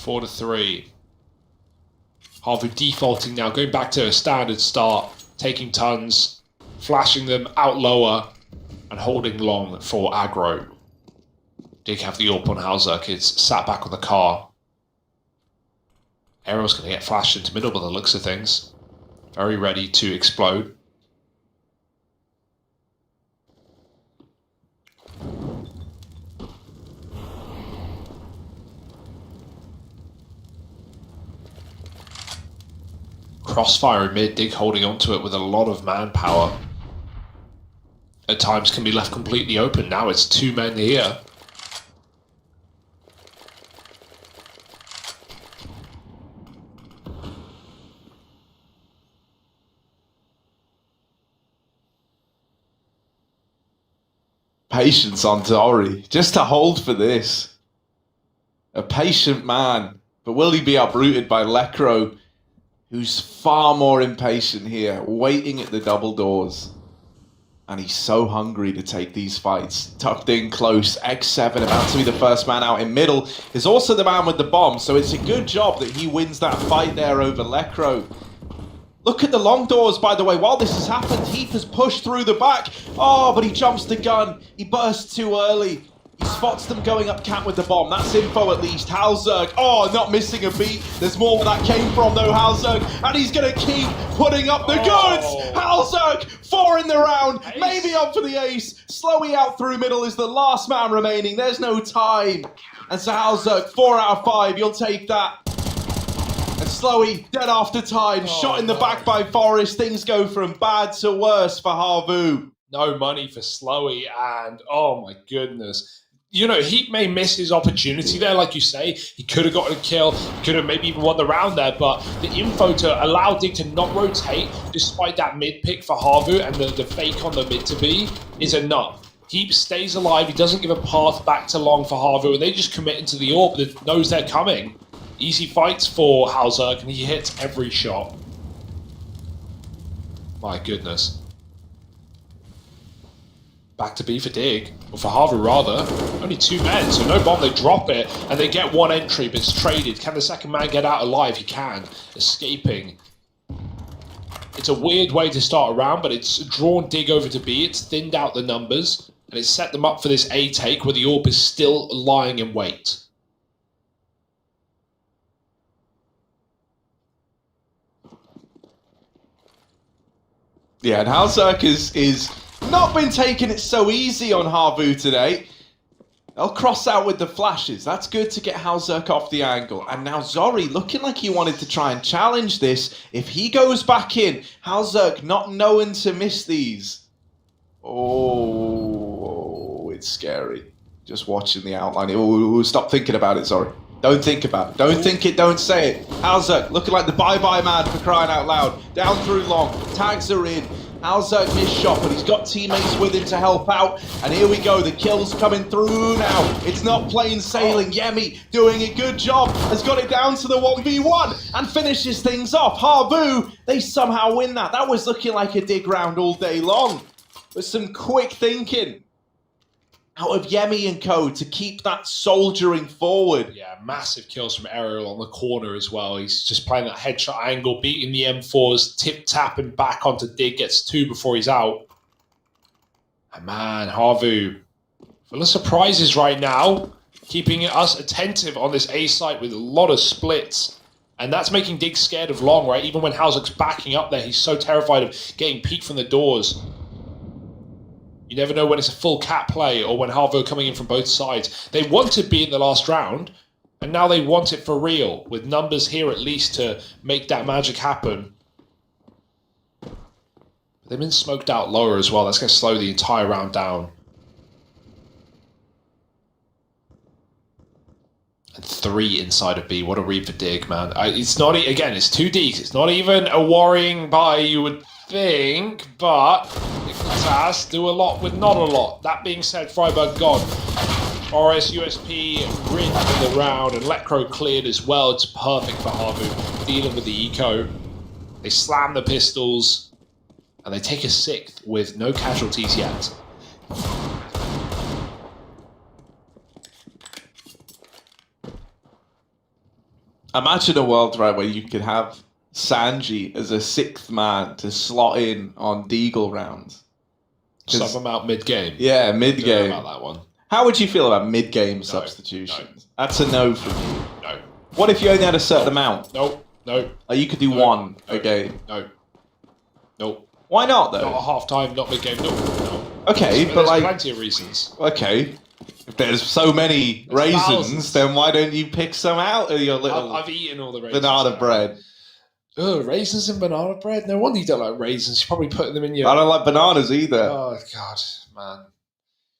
4-3. HAVU defaulting now, going back to a standard start, taking tons, flashing them out lower, and holding long for aggro. Dig have the AWP on HAVU. It's sat back on the car. Aerial's going to get flashed into middle by the looks of things. Very ready to explode. Crossfire in mid, Dig holding onto it with a lot of manpower. At times can be left completely open. Now it's 2 men here. Patience on Zori, just to hold for this. A patient man, but will he be uprooted by Lekro, who's far more impatient here, waiting at the double doors. And he's so hungry to take these fights. Tucked in close, X7 about to be the first man out in middle. Is also the man with the bomb, so it's a good job that he wins that fight there over Lekro. Look at the long doors, by the way. While this has happened, Heath has pushed through the back. Oh, but he jumps the gun. He bursts too early. He spots them going up camp with the bomb. That's info at least. HAVU, oh, not missing a beat. There's more where that came from though, HAVU. And he's going to keep putting up the goods. HAVU, 4 in the round. Ace. Maybe up for the ace. Slowy out through middle is the last man remaining. There's no time. And so HAVU, 4 out of 5. You'll take that. And Slowy, dead after time. Shot in the back by Forest. Things go from bad to worse for HAVU. No money for Slowy, and oh my goodness. You know, he may miss his opportunity there, like you say. He could have gotten a kill, could have maybe even won the round there, but the info to allow Dig to not rotate, despite that mid pick for HAVU and the fake on the mid to be, is enough. He stays alive, he doesn't give a path back to long for HAVU, and they just commit into the AWP that knows they're coming. Easy fights for HAVU, and he hits every shot. My goodness. Back to B for Dig, or for HAVU rather. Only 2 men, so no bomb, they drop it, and they get 1 entry, but it's traded. Can the second man get out alive? He can, escaping. It's a weird way to start a round, but it's drawn Dig over to B, it's thinned out the numbers, and it's set them up for this A take where the AWP is still lying in wait. Yeah, and HAVU is not been taking it so easy on HAVU today. They'll cross out with the flashes. That's good to get HAVU off the angle. And now Zori looking like he wanted to try and challenge this. If he goes back in, HAVU not knowing to miss these. Oh, it's scary. Just watching the outline. Oh, stop thinking about it, Zori. Don't think about it. Don't think it, don't say it. HAVU looking like the bye-bye man for crying out loud. Down through long. Tags are in. HAVU missed shot, but he's got teammates with him to help out. And here we go. The kill's coming through now. It's not plain sailing. Yemi doing a good job. Has got it down to the 1v1 and finishes things off. HAVU, they somehow win that. That was looking like a Dig round all day long. With some quick thinking out of Yemi and co to keep that soldiering forward. Yeah, massive kills from Aerial on the corner as well. He's just playing that headshot angle, beating the M4s, tip-tapping back onto Dig, gets 2 before he's out. And man, HAVU, full of surprises right now, keeping us attentive on this A site with a lot of splits. And that's making Dig scared of long, right? Even when HAVU's backing up there, he's so terrified of getting peeked from the doors. You never know when it's a full cat play or when HAVU are coming in from both sides. They want to be in the last round, and now they want it for real, with numbers here at least to make that magic happen. They've been smoked out lower as well. That's going to slow the entire round down. And 3 inside of B. What a read for Dig, man. It's not, again, it's 2 Ds. It's not even a worrying buy, you would think, but Dignitas do a lot with not a lot. That being said, Freiburg gone. RS USP rid in the round, and Lekro cleared as well. It's perfect for HAVU, dealing with the eco. They slam the pistols, and they take a 6th with no casualties yet. Imagine a world, right, where you could have Sanji as a 6th man to slot in on Deagle rounds. Sub him out mid-game. Yeah, Don't mid-game. know about that one. How would you feel about mid-game substitutions? That's a no for me. No. What if you only had a certain amount? No. Like you could do one a game. No. Why not, though? Not at half-time, not mid-game, no. Okay, There's but like... plenty of reasons. Okay. If there's so many raisins, thousands. then why don't you pick some out of your little I've eaten all the raisins. banana bread? Oh, raisins and banana bread? No wonder you don't like raisins. You're probably putting them in your... I don't like bananas either. Oh, God, man.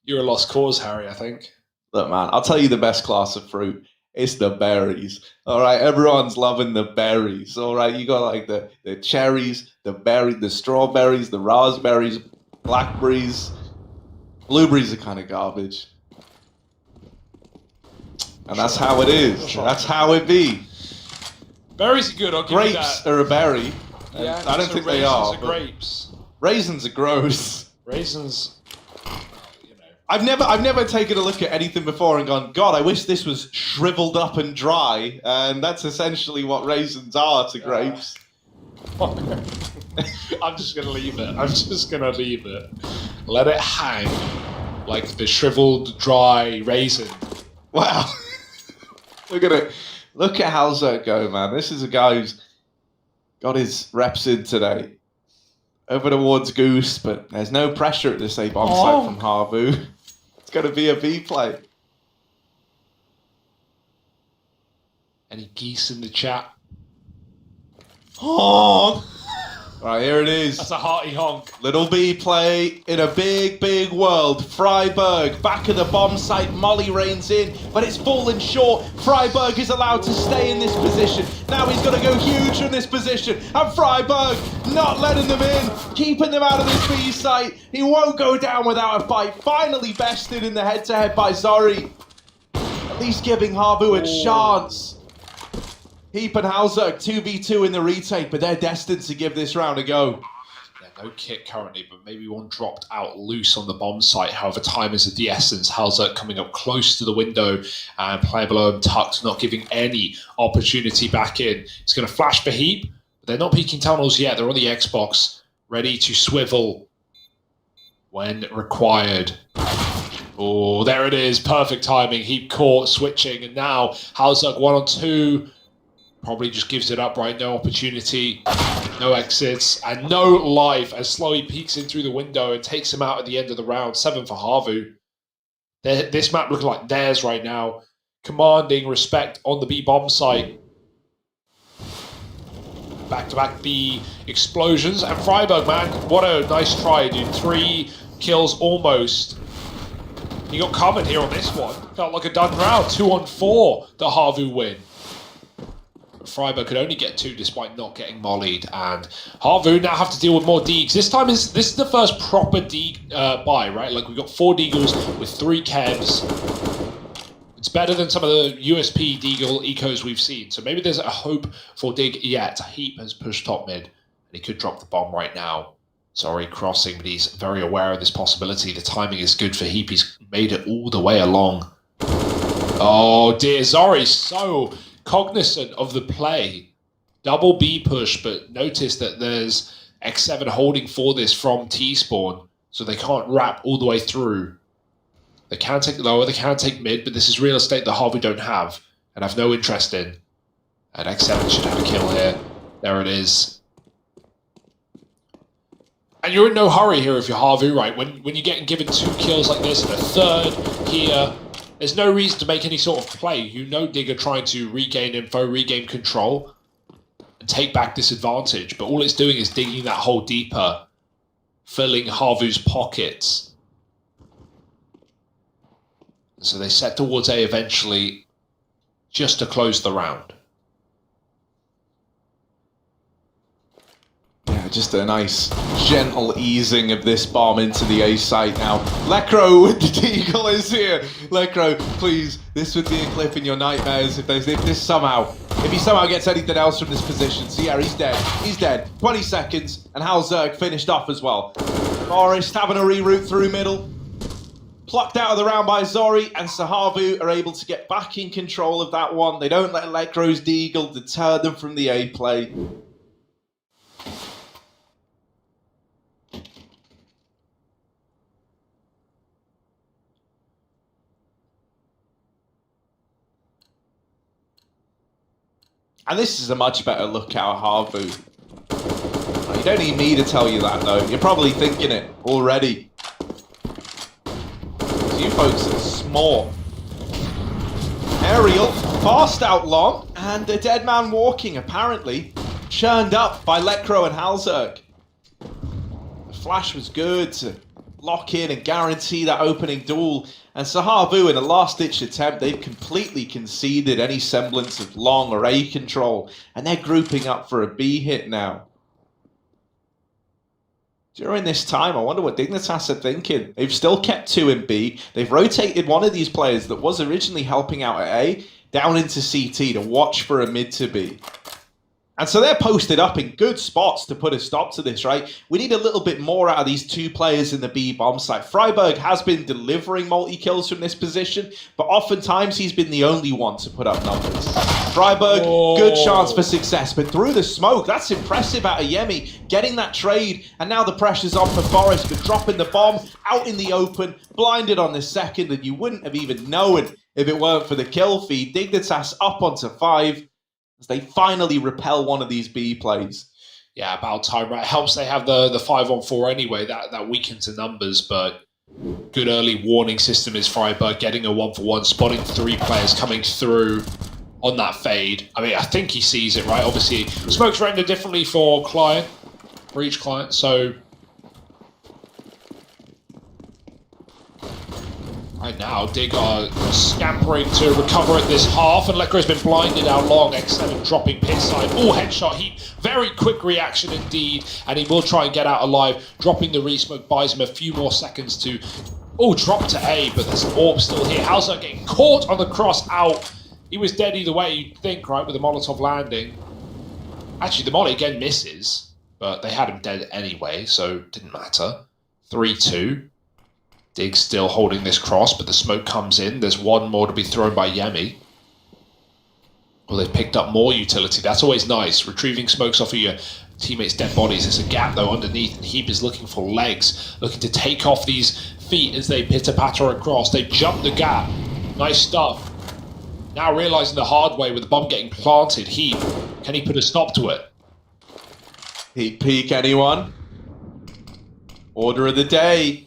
You're a lost cause, Harry, I think. Look, man, I'll tell you the best class of fruit. It's the berries. All right, everyone's loving the berries. All right, you got like the cherries, the strawberries, the raspberries, blackberries. Blueberries are kind of garbage. And that's how it is. That's how it be. Berries are good, I'll give you Grapes that. are a berry. Yeah, I don't so think they are. Raisins are grapes. Raisins are gross. Raisins, you know. I've never taken a look at anything before and gone, God, I wish this was shriveled up and dry. And that's essentially what raisins are to grapes. I'm just going to leave it. Let it hang like the shriveled, dry raisin. Wow. Look at it. Look at HAVU go, man. This is a guy who's got his reps in today. Over towards Goose, but there's no pressure at this A bomb site from HAVU. It's going to be a B play. Any geese in the chat? Honk! Right, here it is. That's a hearty honk. Little B play in a big, big world. Freiburg back at the bomb site. Molly reigns in, but it's fallen short. Freiburg is allowed to stay in this position. Now he's got to go huge from this position. And Freiburg not letting them in, keeping them out of this B site. He won't go down without a fight. Finally bested in the head-to-head by Zori. At least giving HAVU a chance. Heap and HAVU 2v2 in the retake, but they're destined to give this round a go. Yeah, no kit currently, but maybe one dropped out loose on the bomb site. However, time is of the essence. HAVU coming up close to the window and player below him tucked, not giving any opportunity back in. It's going to flash for Heap, but they're not peeking tunnels yet. They're on the Xbox, ready to swivel when required. Oh, there it is. Perfect timing. Heap caught, switching, and now HAVU 1 on 2. Probably just gives it up, right? No opportunity, no exits, and no life as Slowey peeks in through the window and takes him out at the end of the round. 7 for HAVU. This map looking like theirs right now. Commanding respect on the B bomb site. Back-to-back B explosions. And Freiburg, man, what a nice try, dude. 3 kills almost. He got covered here on this one. Felt like a done round. 2 on 4, the HAVU win. Freiburg could only get 2 despite not getting mollied, and HAVU now have to deal with more Deags. This time this is the first proper Deag buy, right? Like we've got 4 Deagles with 3 Kevs. It's better than some of the USP Deagle ecos we've seen, so maybe there's a hope for Dig yet. Heap has pushed top mid, and he could drop the bomb right now. Sorry, crossing, but he's very aware of this possibility. The timing is good for Heap. He's made it all the way along. Oh dear, Zori's so cognizant of the play. Double B push, but notice that there's X7 holding for this from T-spawn, so they can't wrap all the way through. They can take lower, they can take mid, but this is real estate that HAVU don't have, and have no interest in. And X7 should have a kill here. There it is. And you're in no hurry here if you're HAVU, right? When you're getting given 2 kills like this and a 3rd here, there's no reason to make any sort of play. You know Dig are trying to regain info, regain control, and take back this advantage. But all it's doing is digging that hole deeper, filling HAVU's pockets. So they set towards A eventually, just to close the round. Yeah, just a nice, gentle easing of this bomb into the A site now. Lecro with the Deagle is here. Lecro, please, this would be a clip in your nightmares if he somehow gets anything else from this position. So yeah, he's dead. He's dead. 20 seconds, and HAVU finished off as well. Forest having a reroute through middle. Plucked out of the round by Zori, and HAVU are able to get back in control of that one. They don't let Lekro's Deagle deter them from the A play. And this is a much better look out, HAVU. You don't need me to tell you that, though. You're probably thinking it already. You folks are smart. Aerial, fast out long, and a dead man walking, apparently, churned up by Lekro and Halzerg. The flash was good to lock in and guarantee that opening duel. And HAVU, in a last-ditch attempt, they've completely conceded any semblance of long or A control, and they're grouping up for a B hit now. During this time, I wonder what Dignitas are thinking. They've still kept 2 in B. They've rotated one of these players that was originally helping out at A down into CT to watch for a mid to B. And so they're posted up in good spots to put a stop to this, right? We need a little bit more out of these 2 players in the B bomb site. Freiburg has been delivering multi-kills from this position, but oftentimes he's been the only one to put up numbers. Freiburg, good chance for success, but through the smoke, that's impressive out of Yemi, getting that trade, and now the pressure's on for Forest, but dropping the bomb out in the open, blinded on the second, and you wouldn't have even known if it weren't for the kill feed. Dignitas up onto 5. As they finally repel one of these B plays. Yeah, about time, right? It helps they have the 5-on-4 anyway. That weakens the numbers, but good early warning system is Freiburg getting a 1-for-1, spotting 3 players coming through on that fade. I mean, I think he sees it, right? Obviously, smokes render differently for each client, so right now, Dig are scampering to recover at this half, and Lekro's been blinded out long. X7 dropping pit side. Oh, headshot heat. Very quick reaction indeed, and he will try and get out alive. Dropping the resmoke buys him a few more seconds to, drop to A, but there's an orb still here. Halzerg getting caught on the cross out. He was dead either way, you'd think, right, with the Molotov landing. Actually, the molly again misses, but they had him dead anyway, so it didn't matter. 3-2. Dig still holding this cross, but the smoke comes in. There's one more to be thrown by Yemi. Well, they've picked up more utility. That's always nice. Retrieving smokes off of your teammates' dead bodies. There's a gap, though, underneath. And Heap is looking for legs, looking to take off these feet as they pitter-patter across. They jump the gap. Nice stuff. Now realizing the hard way with the bomb getting planted. Heap, can he put a stop to it? Heap peek, anyone? Order of the day.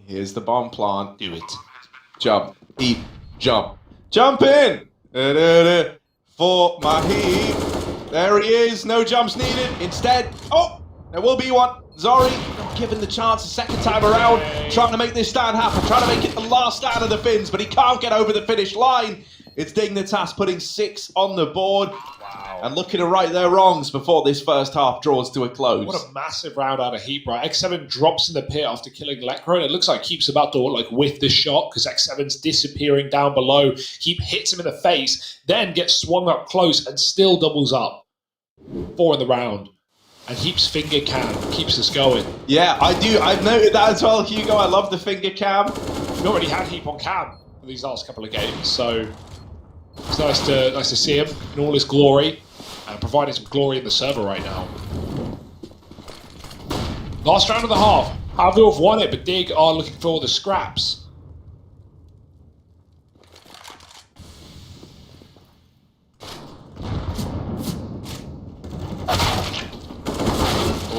Here's the bomb plant. Do it. Jump. Heap. Jump. Jump in! For my Heap. There he is. No jumps needed. Instead, there will be one. Zori, not given the chance a second time around. Trying to make this stand happen. Trying to make it the last stand of the Finns, but he can't get over the finish line. It's Dignitas putting 6 on the board. Wow. And looking to right their wrongs before this first half draws to a close. What a massive round out of Heap, right? X7 drops in the pit after killing Lekro, and it looks like Heap's about to whiff the shot because X7's disappearing down below. Heap hits him in the face, then gets swung up close and still doubles up. 4 in the round. And Heap's finger cam keeps us going. Yeah, I do. I've noted that as well, Hugo. I love the finger cam. We've already had Heap on cam for these last couple of games, so it's nice to see him in all his glory and providing some glory in the server right now. Last round of the half. HAVU have won it, but Dig are looking for all the scraps.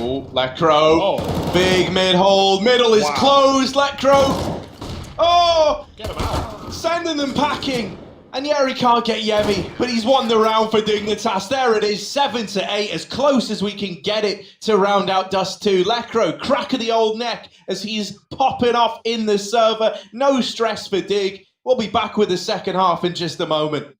Oh, Lekro. Big mid-hold. Middle is closed. Lekro. Oh! Get him out. Sending them packing. And Yeri can't get Yemi, but he's won the round for Dignitas. There it is, 7-8, as close as we can get it to round out Dust 2. Lekro, crack of the old neck as he's popping off in the server. No stress for Dig. We'll be back with the second half in just a moment.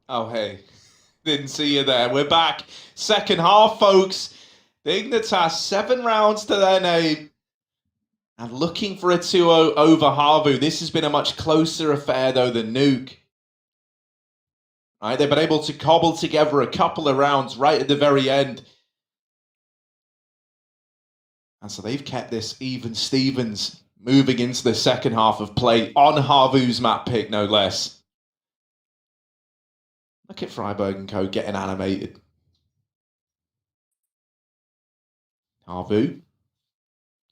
Oh, hey. Didn't see you there. We're back. Second half, folks. Dignitas, 7 rounds to their name. And looking for a 2-0 over HAVU. This has been a much closer affair, though, than Nuke. Right, they've been able to cobble together a couple of rounds right at the very end. And so they've kept this even Stevens moving into the second half of play on HAVU's map pick, no less. Look at Freiburg and Co. getting animated. HAVU.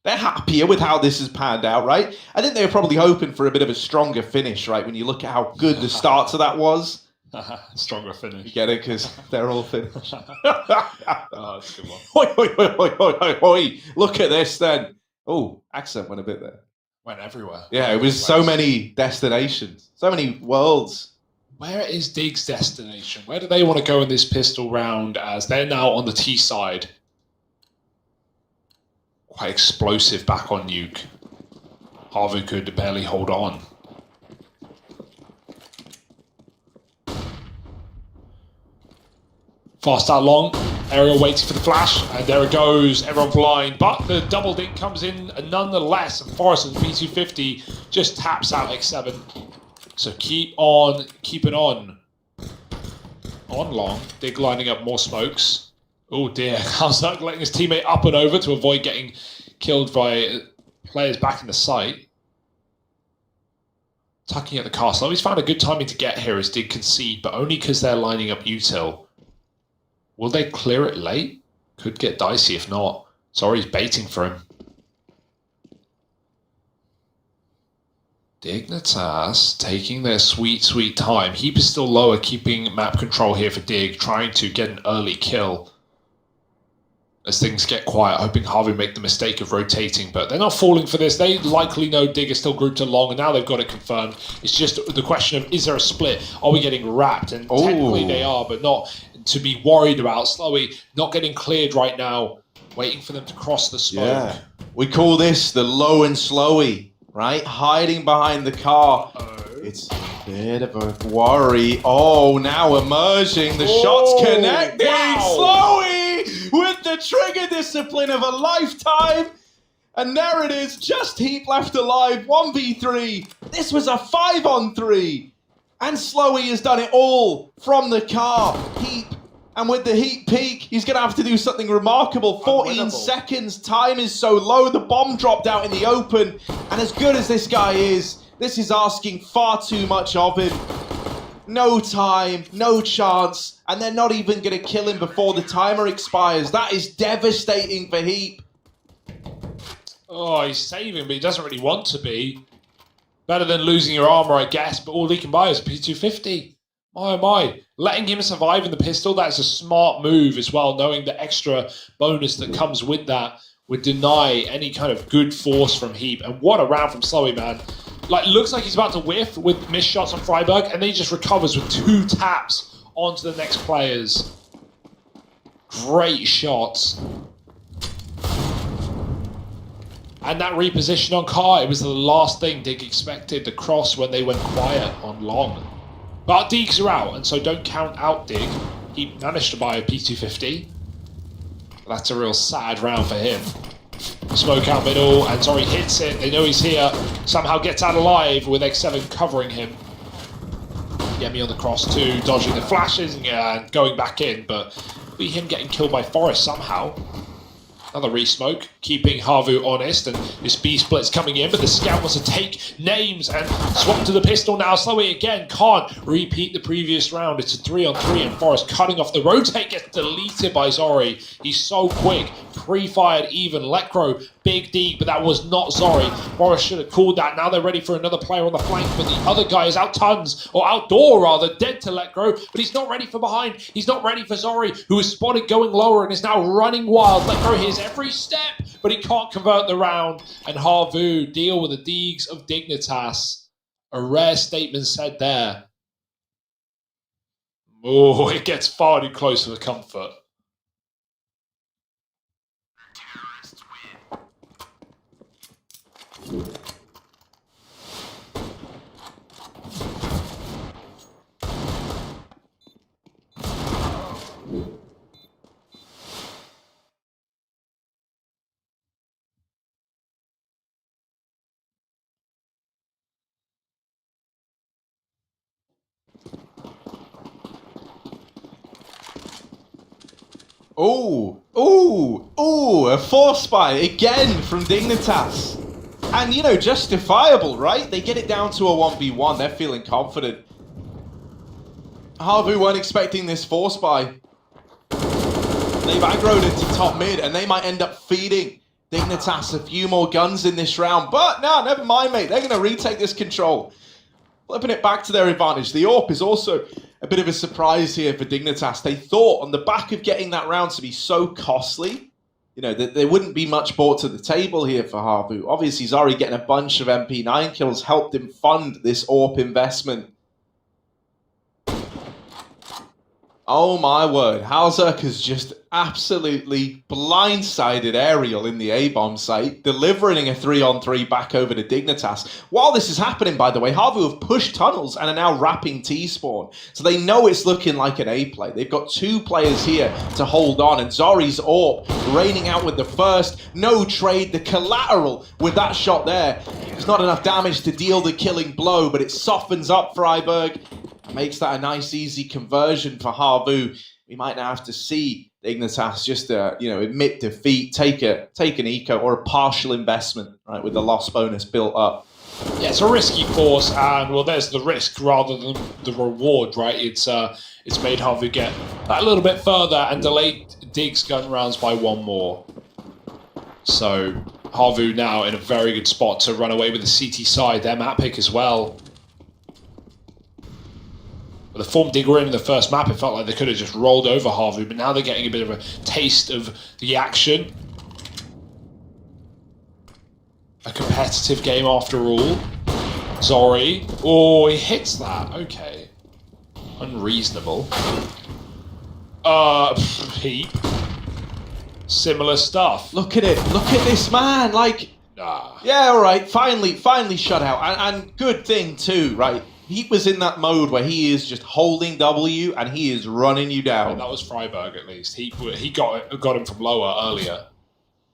They're happier with how this has panned out, right? I think they were probably hoping for a bit of a stronger finish, right? When you look at how good the start to that was. Stronger finish. You get it? Because they're all finished. Oh, that's a good one. Oi, oi, oi, oi, oi, oi, oi. Look at this then. Oh, accent went a bit there. Went everywhere. Yeah, it was so many destinations. So many worlds. Where is Dig's destination? Where do they want to go in this pistol round as they're now on the T side? Quite explosive back on Nuke. HAVU could barely hold on. Fast out long. Aerial waiting for the flash. And there it goes. Everyone blind. But the double dink comes in nonetheless. And Forrest with P250 just taps out X7. So keep on keeping on. On long. Dig lining up more smokes. Oh dear. Kazak letting his teammate up and over to avoid getting killed by players back in the site. Tucking at the castle. He's found a good timing to get here as Dig concede, but only because they're lining up util. Will they clear it late? Could get dicey if not. Sorry, he's baiting for him. Dignitas taking their sweet, sweet time. Heap is still lower, keeping map control here for Dig, trying to get an early kill. As things get quiet, hoping HAVU make the mistake of rotating, but they're not falling for this. They likely know Dig is still grouped along, and now they've got it confirmed. It's just the question of, is there a split? Are we getting wrapped? And technically they are, but not to be worried about. Slowly, not getting cleared right now, waiting for them to cross the smoke. Yeah. We call this the low and slowy, right? Hiding behind the car. It's a bit of a worry. Oh, now emerging. The shots connecting. Wow. Slowy with the trigger discipline of a lifetime. And there it is. Just Heap left alive. 1v3. This was a 5-on-3. And Slowy has done it all from the car. Heap. And with the Heat peak, he's going to have to do something remarkable. 14 seconds. Time is so low. The bomb dropped out in the open. And as good as this guy is, this is asking far too much of him. No time, no chance. And they're not even going to kill him before the timer expires. That is devastating for Heap. Oh, he's saving, but he doesn't really want to be. Better than losing your armor, I guess, but all he can buy is a P250. My, oh my. Letting him survive in the pistol, that's a smart move as well, knowing the extra bonus that comes with that would deny any kind of good force from Heap. And what a round from Slowy, man. Like, looks like he's about to whiff with missed shots on Freiburg, and then he just recovers with 2 taps onto the next players. Great shots. And that reposition on car, it was the last thing Dig expected, the cross when they went quiet on long. But Digs are out, and so don't count out Dig. He managed to buy a P250. That's a real sad round for him. Smoke out middle, and sorry, hits it. They know he's here. Somehow gets out alive with X7 covering him. Yemi on the cross too, dodging the flashes and going back in, but be him getting killed by Forrest somehow. Another re-smoke, keeping HAVU honest, and this B-split's coming in, but the scout wants to take names and swap to the pistol now. Slowy again, can't repeat the previous round. It's a 3-on-3, and Forrest cutting off the rotate, gets deleted by Zori. He's so quick, pre-fired even. Lekro, big D, but that was not Zori. Forrest should have called that. Now they're ready for another player on the flank, but the other guy is out tons, or outdoor rather, dead to Lekro, but he's not ready for behind. He's not ready for Zori, who is spotted going lower and is now running wild. Lekro hears every step, but he can't convert the round, and HAVU deal with the Deegs of Dignitas. A rare statement said there. Oh, it gets far too close for comfort. A force buy again from Dignitas. And, you know, justifiable, right? They get it down to a 1v1. They're feeling confident. HAVU weren't expecting this force buy. They've aggroed it to top mid, and they might end up feeding Dignitas a few more guns in this round. But no, never mind, mate. They're going to retake this control. Flipping it back to their advantage. The AWP is also a bit of a surprise here for Dignitas. They thought on the back of getting that round to be so costly, you know, that there wouldn't be much brought to the table here for HAVU. Obviously, he's already getting a bunch of MP9 kills, helped him fund this AWP investment. Oh my word, HAVU has just absolutely blindsided Aerial in the A-bomb site, delivering a 3-on-3 back over to Dignitas. While this is happening, by the way, HAVU have pushed tunnels and are now wrapping T-spawn. So they know it's looking like an A play. They've got 2 players here to hold on, and Zori's AWP raining out with the first. No trade, the collateral with that shot there. There's not enough damage to deal the killing blow, but it softens up Freiburg. Makes that a nice, easy conversion for HAVU. We might now have to see Dignitas just, you know, admit defeat, take an eco or a partial investment, right, with the loss bonus built up. Yeah, it's a risky force, and well, there's the risk rather than the reward, right? It's made HAVU get a little bit further and delayed Dig's gun rounds by 1 more. So HAVU now in a very good spot to run away with the CT side. Their map pick as well. With the form Dig were in the first map, it felt like they could have just rolled over HAVU, but now they're getting a bit of a taste of the action. A competitive game after all. Zori. Oh, he hits that. Okay. Unreasonable. Heap. Similar stuff. Look at it. Look at this man. Like, nah. Yeah, all right. Finally shut out. And good thing too, right? He was in that mode where he is just holding W and he is running you down. And that was Freiburg at least. He got him from lower earlier.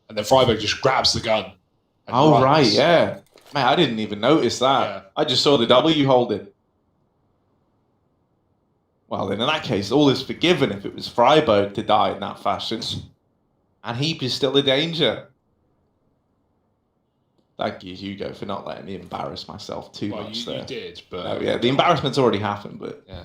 And then Freiburg just grabs the gun. Oh, runs. right, yeah. Man, I didn't even notice that. Yeah. I just saw the W holding. Well, then in that case, all is forgiven if it was Freiburg to die in that fashion. And Heap is still a danger. Thank you, Hugo, for not letting me embarrass myself too much there. You did, but... No, yeah, the embarrassment's already happened, but... Yeah.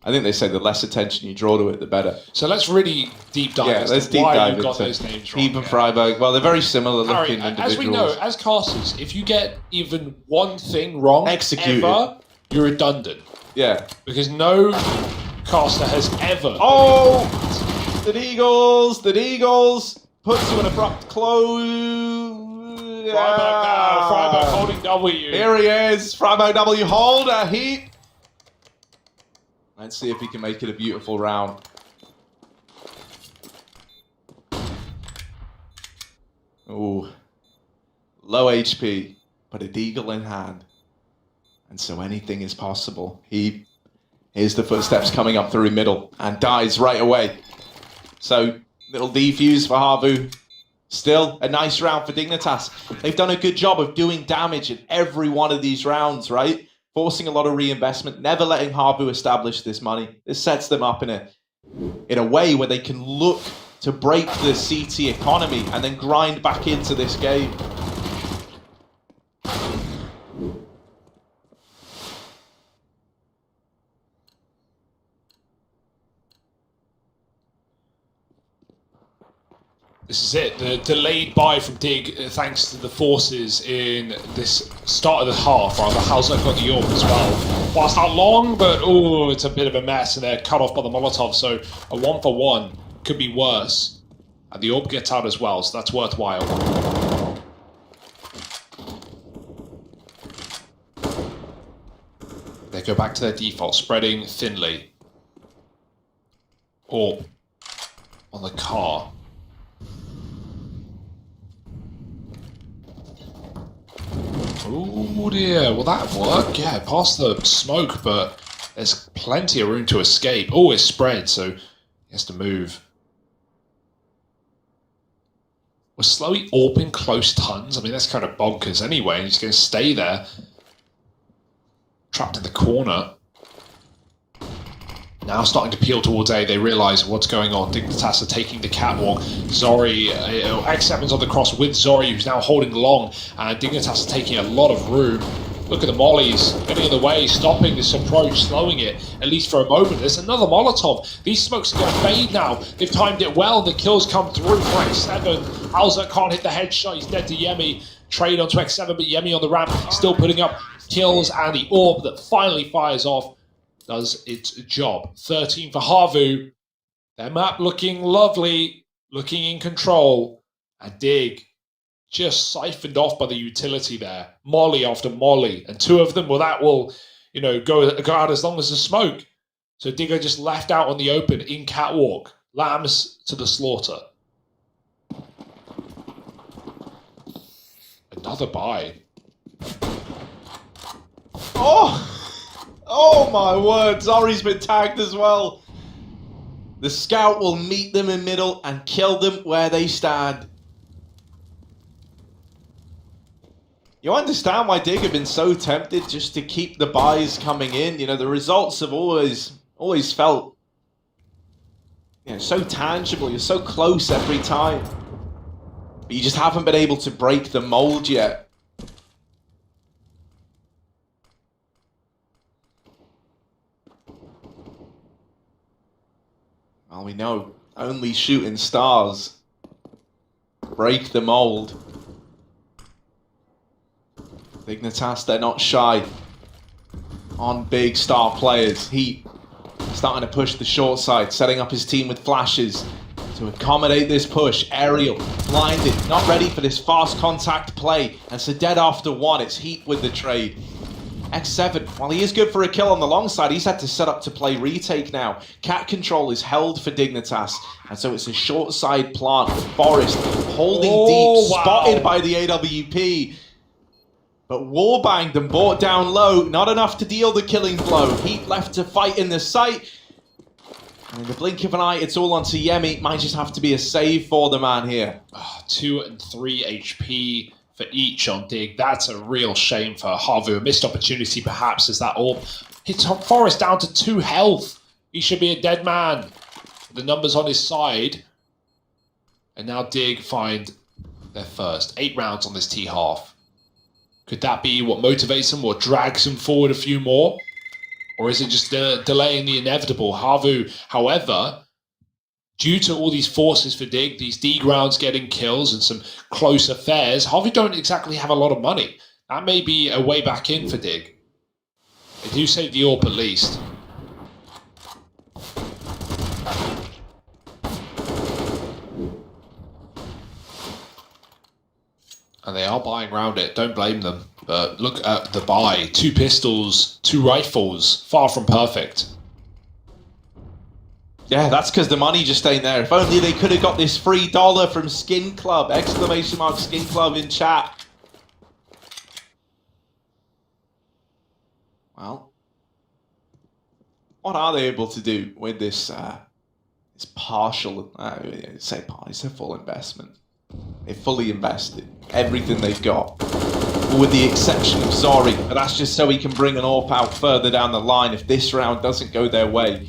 I think they say the less attention you draw to it, the better. So let's really deep dive into let's deep dive you got those names wrong. Heap and Freiburg. Well, they're very similar looking individuals. As we know, as casters, if you get even one thing wrong ever, you're redundant. Yeah. Because no caster has ever... Oh! The Eagles! Puts to an abrupt close. Freiburg now. Freiburg holding W. Here he is. Freiburg W holder. Heap. Let's see if he can make it a beautiful round. Ooh. Low HP, but a deagle in hand. And so anything is possible. Here's the footsteps coming up through middle and dies right away. So, little defuse for HAVU. Still a nice round for Dignitas. They've done a good job of doing damage in every one of these rounds, right? Forcing a lot of reinvestment, never letting HAVU establish this money. This sets them up in a way where they can look to break the CT economy and then grind back into this game. This is it, the delayed buy from Dig, thanks to the forces in this start of the half. Rather, HAVU got the AWP as well. Whilst not long, but oh, it's a bit of a mess, and they're cut off by the Molotov, so a 1-for-1 could be worse. And the AWP gets out as well, so that's worthwhile. They go back to their default, spreading thinly. Or on the car. Oh dear, will that work? Yeah, past the smoke, but there's plenty of room to escape. Oh, it's spread, so he has to move. We're slowly AWPing close tons. I mean, that's kind of bonkers anyway, and he's going to stay there. Trapped in the corner. Now starting to peel towards A, they realise what's going on. Dignitas are taking the catwalk. Zori, X7's on the cross with Zori, who's now holding long, and Dignitas are taking a lot of room. Look at the mollies, getting in the way, stopping this approach, slowing it, at least for a moment. There's another Molotov. These smokes are going to fade now. They've timed it well, the kills come through for X7. HAVU can't hit the headshot, he's dead to Yemi. Trade onto X7, but Yemi on the ramp, still putting up kills, and the orb that finally fires off does its job. 13 for HAVU. Their map looking lovely, looking in control. And Dig just siphoned off by the utility there. Molly after Molly. And two of them, well, that will, go out as long as the smoke. So Dig are just left out on the open in catwalk. Lambs to the slaughter. Another buy. Oh my word, Zori's been tagged as well. The scout will meet them in middle and kill them where they stand. You understand why Dig have been so tempted just to keep the buys coming in. The results have always felt so tangible. You're so close every time. But you just haven't been able to break the mold yet. Well, we know only shooting stars break the mold. Dignitas, they're not shy on big star players. Heat starting to push the short side, setting up his team with flashes to accommodate this push. Aerial, blinded, not ready for this fast contact play. And so dead after one, it's Heat with the trade. X7, while he is good for a kill on the long side, he's had to set up to play retake now. Cat control is held for Dignitas, and so it's a short side plant. Forest holding deep, spotted by the AWP. But warbanged and brought down low, not enough to deal the killing blow. Heat left to fight in the site. And in the blink of an eye, it's all onto Yemi. Might just have to be a save for the man here. 2 and 3 HP for each on Dig. That's a real shame for HAVU. A missed opportunity perhaps as that orb hits Forest down to 2 health. He should be a dead man. The numbers on his side. And now Dig find their first. 8 rounds on this T-half. Could that be what motivates them or drags them forward a few more? Or is it just delaying the inevitable? HAVU, however, due to all these forces for Dig, these D rounds getting kills and some close affairs, HAVU don't exactly have a lot of money. That may be a way back in for Dig. They do save the AWP at least. And they are buying around it, don't blame them. But look at the buy. 2 pistols, 2 rifles, far from perfect. Yeah, that's because the money just ain't there. If only they could have got this free dollar from Skin Club! Exclamation mark Skin Club in chat. Well, what are they able to do with this partial, it's a full investment. They fully invested everything they've got, with the exception of Zori, but that's just so he can bring an AWP out further down the line if this round doesn't go their way.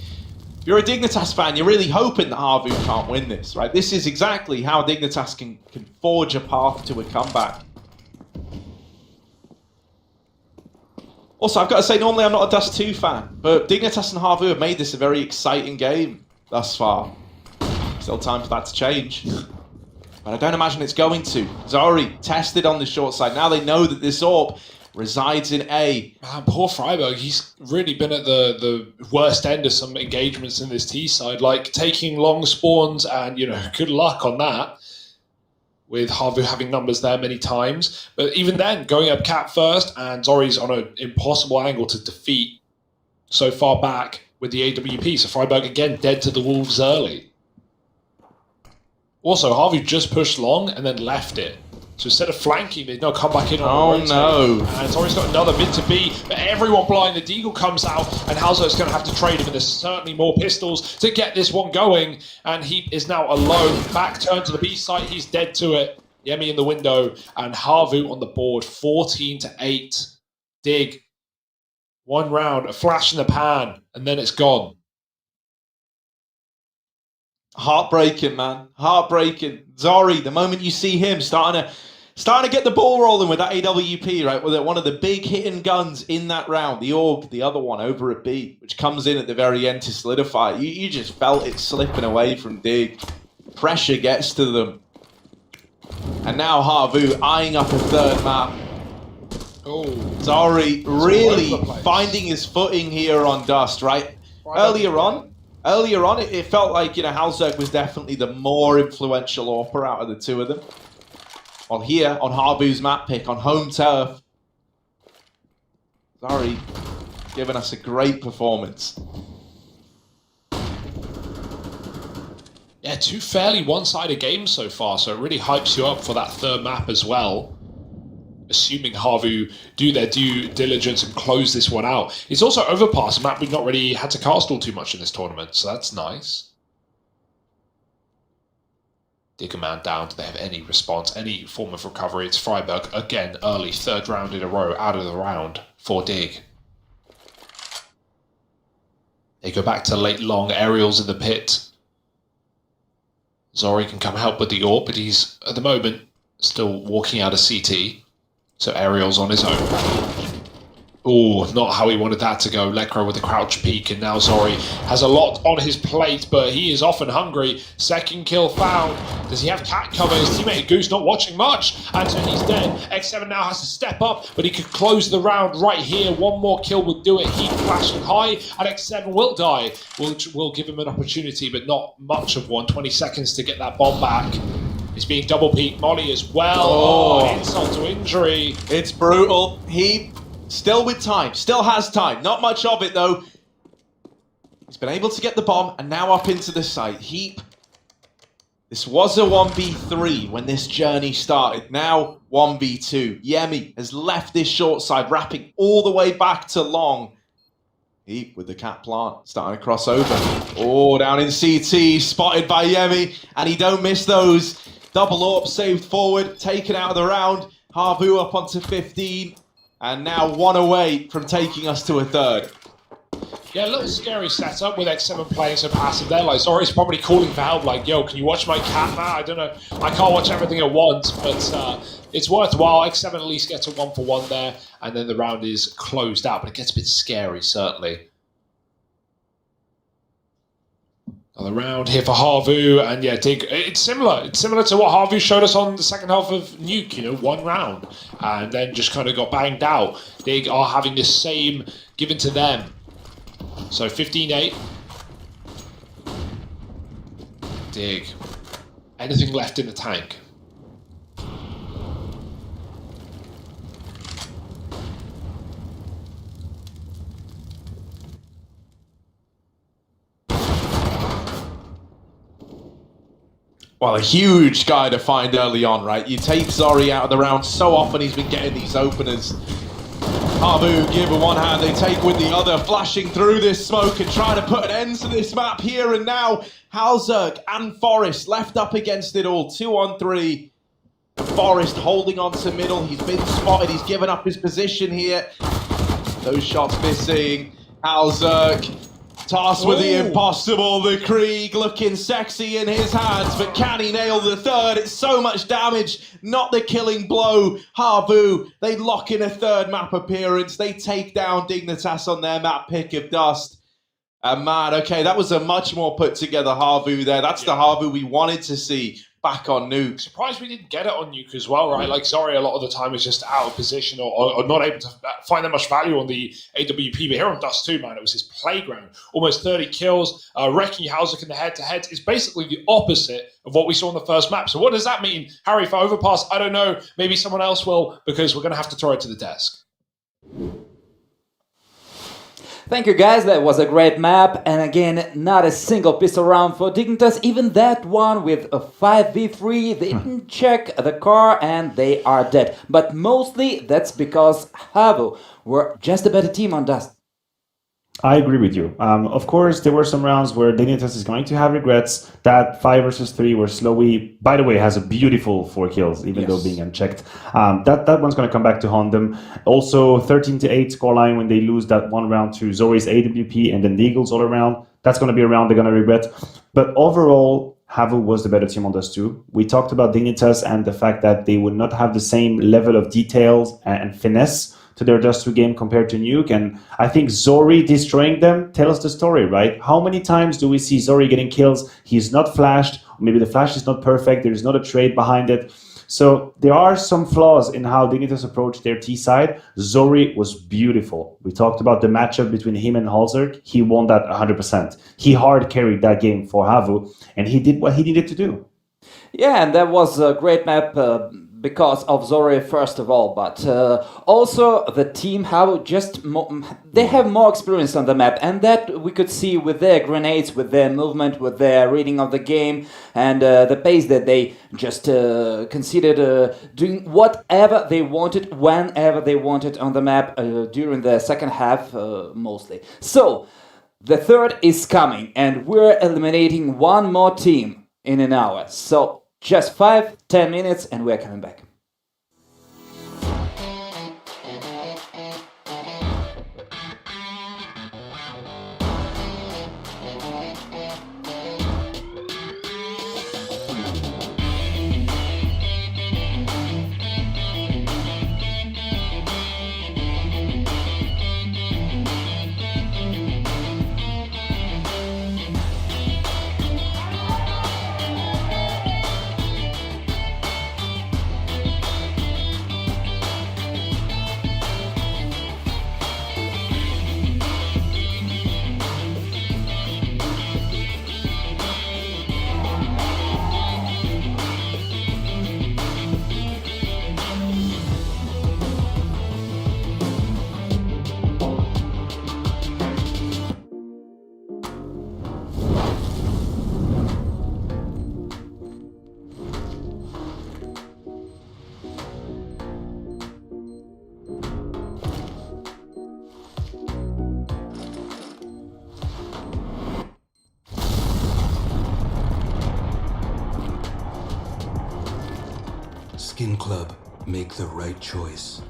If you're a Dignitas fan, you're really hoping that HAVU can't win this, right? This is exactly how Dignitas can forge a path to a comeback. Also, I've got to say, normally I'm not a Dust 2 fan, but Dignitas and HAVU have made this a very exciting game thus far. Still time for that to change. But I don't imagine it's going to. Zori tested on the short side. Now they know that this AWP resides in A. Man, poor Freiburg. He's really been at the worst end of some engagements in this T side, like taking long spawns and, good luck on that. With HAVU having numbers there many times. But even then, going up cat first, and Zori's on an impossible angle to defeat so far back with the AWP. So Freiburg again dead to the wolves early. Also, HAVU just pushed long and then left it. So instead of flanking, they've now come back in on the no. And Zori's got another mid to B, but everyone blind. The Deagle comes out, and HAVU's going to have to trade him, and there's certainly more pistols to get this one going. And he is now alone. Back turn to the B site, he's dead to it. Yemi in the window, and HAVU on the board, 14-8. Dig. 1 round, a flash in the pan, and then it's gone. Heartbreaking, man. Heartbreaking. Zori, the moment you see him starting to get the ball rolling with that AWP, right? With one of the big hitting guns in that round, the AUG, the other one over at B, which comes in at the very end to solidify. You just felt it slipping away from Dig. Pressure gets to them. And now HAVU eyeing up a third map. Oh, Zori really finding his footing here on Dust, right? Earlier on, it felt like, Halzerg was definitely the more influential AWPer out of the two of them. While here, on HAVU's map pick, on home turf, Zori giving us a great performance. Yeah, two fairly one-sided games so far, so it really hypes you up for that third map as well. Assuming HAVU do their due diligence and close this one out. It's also Overpass, a map we've not really had to cast all too much in this tournament, so that's nice. Digger man down. Do they have any response, any form of recovery? It's Freiburg again, early, third round in a row, out of the round for Dig. They go back to late long aerials in the pit. Zori can come help with the AWP, but he's, at the moment, still walking out of CT. So aerial's on his own. Oh, not how he wanted that to go. Lekro with the crouch peek, and now Zori has a lot on his plate, but he is often hungry. Second kill found. Does he have cat cover? His teammate Goose not watching much, and so he's dead. X7 now has to step up, but he could close the round right here. One more kill would do it. Heat flashing high, and X7 will die. We'll give him an opportunity, but not much of one. 20 seconds to get that bomb back. He's being double peaked. Molly as well. Oh, insult to injury. It's brutal. He still with time. Still has time. Not much of it, though. He's been able to get the bomb, and now up into the site. Heap. This was a 1v3 when this journey started. Now 1v2. Yemi has left this short side, wrapping all the way back to long. Heap with the cat plant, starting to cross over. Oh, down in CT, spotted by Yemi, and he don't miss those. Double AWP saved forward, taken out of the round. HAVU up onto 15, and now one away from taking us to a third. Yeah, a little scary setup with X7 playing so passive there. Like, Zori's probably calling for help, like, yo, can you watch my cat, man? I don't know, I can't watch everything at once, but it's worthwhile. X7 at least gets a 1-for-1 there, and then the round is closed out, but it gets a bit scary, certainly. Another round here for HAVU, and yeah, Dig, it's similar. It's similar to what HAVU showed us on the second half of Nuke, one round, and then just kind of got banged out. Dig are having the same given to them. So 15-8. Dig. Anything left in the tank? Well, a huge guy to find early on, right? You take Zori out of the round so often, he's been getting these openers. HAVU give with one hand, they take with the other, flashing through this smoke and trying to put an end to this map here and now. Halzerg and Forrest left up against it all, 2-on-3. Forrest holding on to middle, he's been spotted, he's given up his position here. Those shots missing. Halzerg tasked with the impossible, the Krieg looking sexy in his hands, but can he nail the third? It's so much damage, not the killing blow. HAVU, they lock in a third map appearance, they take down Dignitas on their map pick of Dust. And man, okay, that was a much more put together HAVU there. That's the HAVU we wanted to see back on Nuke. Surprised we didn't get it on Nuke as well, right? Like, Zori a lot of the time is just out of position or not able to find that much value on the AWP. But here on Dust 2, man, it was his playground. Almost 30 kills, wrecking Halzerg in the head-to-head is basically the opposite of what we saw in the first map. So what does that mean, Harry, for Overpass? I don't know. Maybe someone else will, because we're going to have to throw it to the desk. Thank you guys, that was a great map, and again, not a single pistol round for Dignitas, even that one with a 5v3, they didn't check the car and they are dead. But mostly that's because HAVU were just a better team on Dust. I agree with you. Of course, there were some rounds where Dignitas is going to have regrets. That 5 versus 3 where Slowy, by the way, has a beautiful 4 kills, even though being unchecked. That one's going to come back to haunt them. Also, 13-8 scoreline when they lose that one round to Zori's AWP and then the Eagles all around. That's going to be a round they're going to regret. But overall, HAVU was the better team on those two. We talked about Dignitas and the fact that they would not have the same level of details and finesse to their Dust 2 game compared to Nuke. And I think Zori destroying them tells the story, right? How many times do we see Zori getting kills? He's not flashed. Maybe the flash is not perfect. There is not a trade behind it. So there are some flaws in how Dignitas approached their T side. Zori was beautiful. We talked about the matchup between him and Halzerk. He won that 100%. He hard carried that game for HAVU, and he did what he needed to do. Yeah, and that was a great map because of Zori first of all, but also the team how they have more experience on the map, and that we could see with their grenades, with their movement, with their reading of the game, and the pace that they just considered doing whatever they wanted, whenever they wanted on the map during the second half mostly. So the third is coming, and we're eliminating one more team in an hour. So just 5-10 minutes and we're coming back. Skin Club, make the right choice.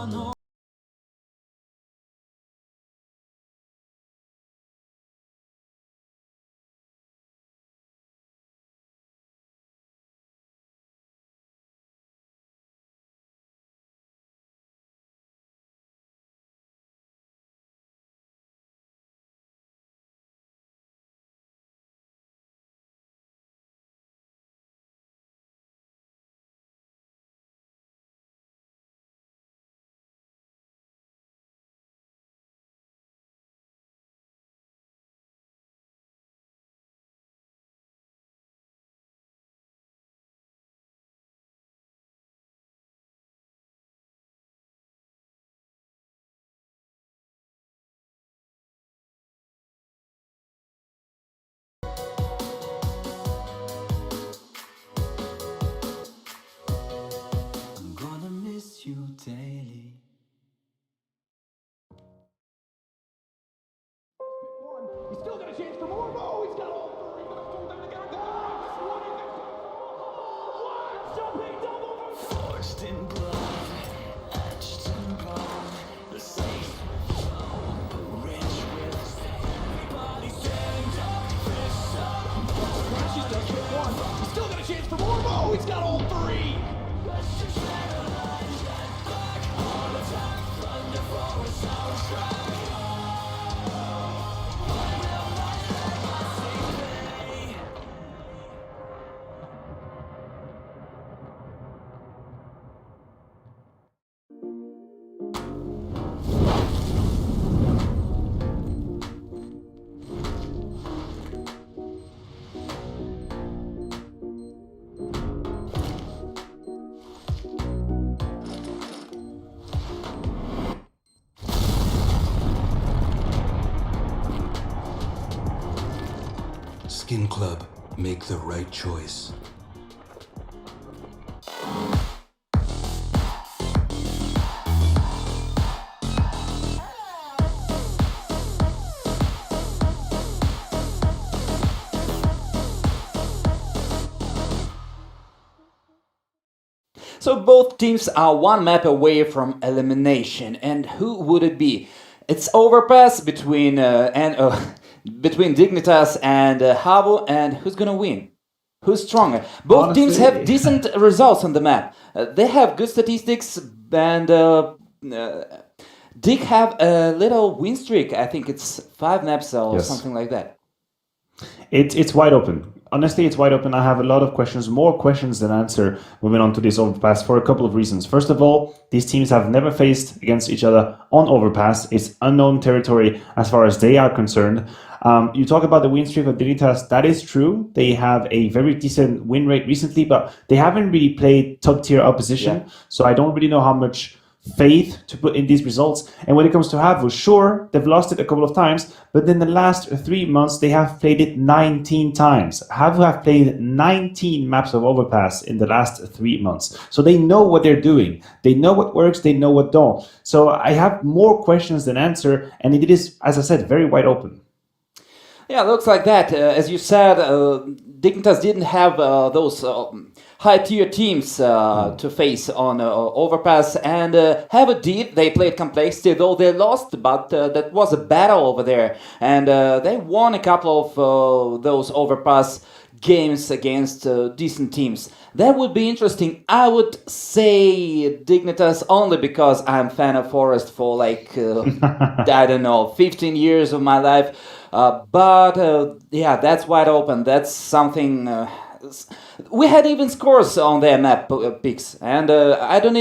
I'm gonna miss you daily. He's still got a chance for more. Oh, he's got all three. Gonna pull them together. What? Jumping double. Forged in blood, etched in bone. The safe rich with everybody's jammed up. Fish up. She's done hit one. He's still got a chance for more. Oh, he's got all three. Let's just let her lie. Get back on attack. Thunder for a soundtrack. Skin Club, make the right choice. So both teams are one map away from elimination, and who would it be? It's overpass between between Dignitas and HAVU, and who's gonna win? Who's stronger? Both teams Honestly- have decent results on the map. They have good statistics, and Dig have a little win streak. I think it's 5 maps or Yes. something like that. It's wide open. Honestly, it's wide open. I have a lot of questions, more questions than answer moving on to this overpass for a couple of reasons. First of all, these teams have never faced against each other on overpass. It's unknown territory as far as they are concerned. You talk about the win streak of Dignitas. That is true. They have a very decent win rate recently, but they haven't really played top tier opposition. Yeah. So I don't really know how much faith to put in these results. And when it comes to HAVU, sure, they've lost it a couple of times, but in the last 3 months, they have played it 19 times. HAVU have played 19 maps of overpass in the last 3 months. So they know what they're doing. They know what works, they know what don't. So I have more questions than answer, and it is, as I said, very wide open. Yeah, looks like that. As you said, Dignitas didn't have those high-tier teams to face on Overpass, and HAVU did. They played Complexity, though they lost, but that was a battle over there. And they won a couple of those Overpass games against decent teams. That would be interesting. I would say Dignitas only because I'm fan of Forest for like, I don't know, 15 years of my life. But yeah, that's wide open. That's something. We had even scores on their map picks, and I don't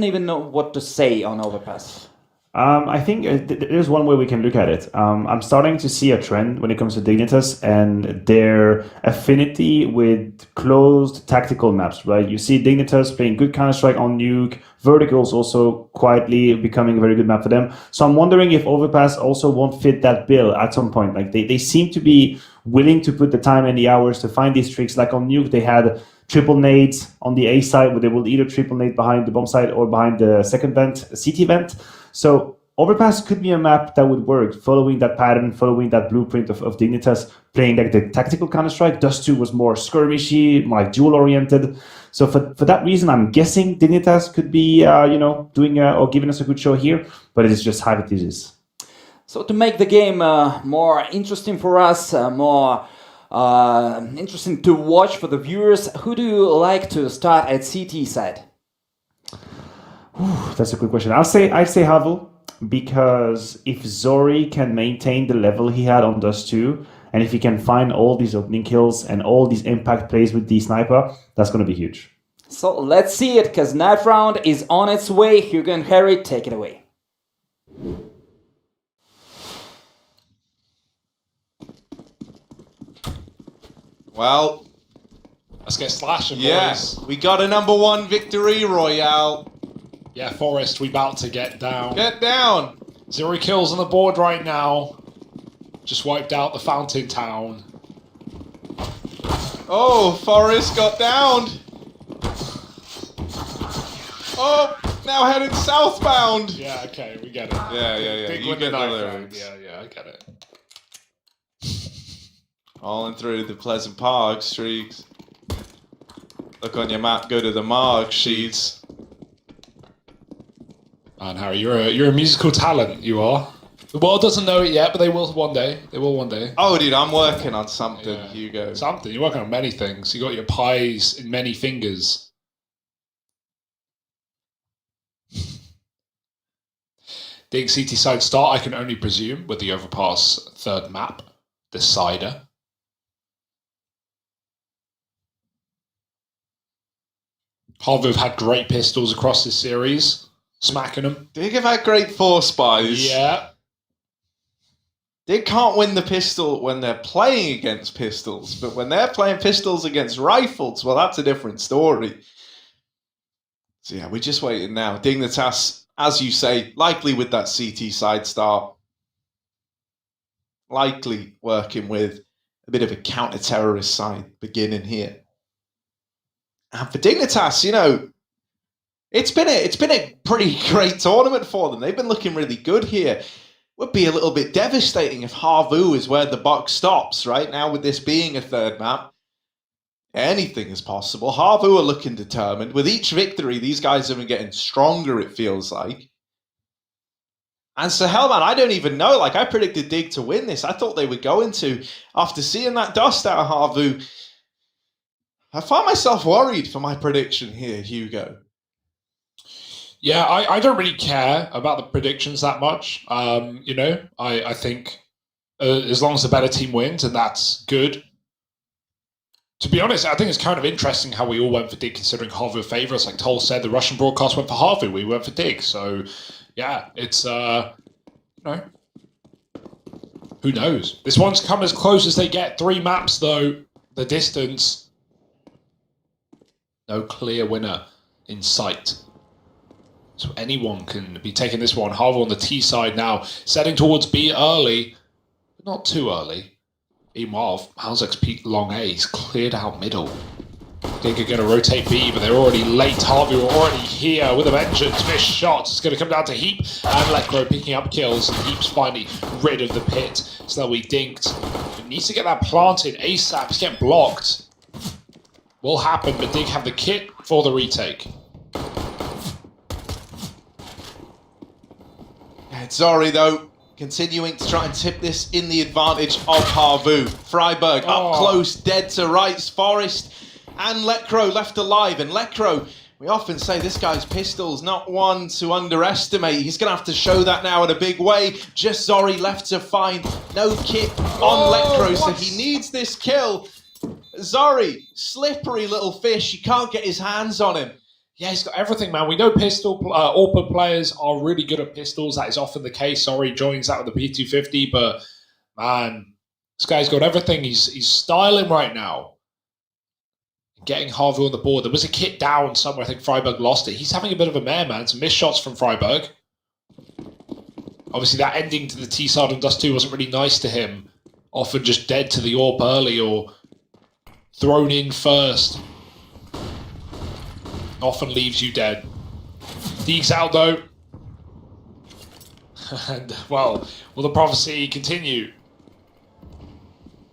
even know what to say on Overpass. I think there's one way we can look at it. I'm starting to see a trend when it comes to Dignitas and their affinity with closed tactical maps, right? You see Dignitas playing good Counter-Strike on Nuke, Vertical's also quietly becoming a very good map for them. So I'm wondering if Overpass also won't fit that bill at some point. Like they seem to be willing to put the time and the hours to find these tricks. Like on Nuke, they had triple nades on the A side where they will either triple nade behind the bomb site or behind the second vent, CT vent. So Overpass could be a map that would work, following that pattern, following that blueprint of Dignitas, playing like the tactical Counter-Strike. Dust 2 was more skirmishy, like duel-oriented. So for that reason, I'm guessing Dignitas could be, doing or giving us a good show here, but it is just how it is. So to make the game more interesting for us, more interesting to watch for the viewers, who do you like to start at CT side? That's a good question. I'd say HAVU, because if Zori can maintain the level he had on Dust 2, and if he can find all these opening kills and all these impact plays with the sniper, that's going to be huge. So let's see it, because Knife Round is on its way. Hugo and Harry, take it away. Well, Let's get slashing, yes, boys. we got a #1 victory royale. Yeah, Forest, we about to get down. Get down. 0 kills on the board right now. Just wiped out the Fountain Town. Oh, Forrest got downed. Oh, now headed southbound. Yeah, okay, we get it. Yeah. Big You win get the tonight, lyrics. yeah, I get it. Rolling through the Pleasant Park streaks. Look on your map, go to the mark sheets. And Harry, you're a musical talent, you are. The world doesn't know it yet, but they will one day. They will one day. Oh, dude, I'm working on something, Yeah. Hugo. Something. You're working on many things. You got your pies in many fingers. Dig CT side start, I can only presume, with the overpass third map, Decider. HAVU have had great pistols across this series, smacking them. Dig have had great force buys. Yeah. Dig can't win the pistol when they're playing against pistols, but when they're playing pistols against rifles, well, that's a different story. So yeah, we're just waiting now. Dignitas, as you say, likely with that CT side start. Likely working with a bit of a counter-terrorist side beginning here. And for Dignitas, it's been a pretty great tournament for them. They've been looking really good here. Would be a little bit devastating if HAVU is where the buck stops right now with this being a third map. Anything is possible. HAVU are looking determined. With each victory, these guys have been getting stronger, it feels like. And so, hell, man, I don't even know. Like, I predicted Dig to win this. I thought they were going to. After seeing that dust out of HAVU, I find myself worried for my prediction here, Hugo. Yeah, I don't really care about the predictions that much. I think as long as the better team wins, and that's good. To be honest, I think it's kind of interesting how we all went for Dig considering HAVU favourites. Like Toll said, the Russian broadcast went for HAVU, we went for Dig. So, yeah, it's, who knows? This one's come as close as they get. 3 maps, though. The distance. No clear winner in sight. So anyone can be taking this one. HAVU on the T side now, setting towards B early, but not too early. Meanwhile, Malzek's peak long A, he's cleared out middle. Dig are going to rotate B, but they're already late. HAVU are already here with a vengeance. Missed shots. It's going to come down to Heap and Lekro picking up kills. And Heap's finally rid of the pit. So we dinked. He needs to get that planted ASAP. He's getting blocked. Will happen, but Dig have the kit for the retake. Zori, though, continuing to try and tip this in the advantage of HAVU. Freiburg up close, dead to rights. Forest and Lekro left alive. And Lekro, we often say this guy's pistol's not one to underestimate. He's going to have to show that now in a big way. Just Zori left to find. No kit on Lekro, so he needs this kill. Zori, slippery little fish. He can't get his hands on him. Yeah, he's got everything, man. We know AWP players are really good at pistols. That is often the case. Sorry, joins that with the P250, but man, this guy's got everything. He's styling right now. Getting HAVU on the board. There was a kit down somewhere. I think Freiburg lost it. He's having a bit of a mare, man. Some missed shots from Freiburg. Obviously, that ending to the T side on Dust 2 wasn't really nice to him. Often just dead to the AWP early or thrown in first. Often leaves you dead. Deeks out though. And, well, will the prophecy continue?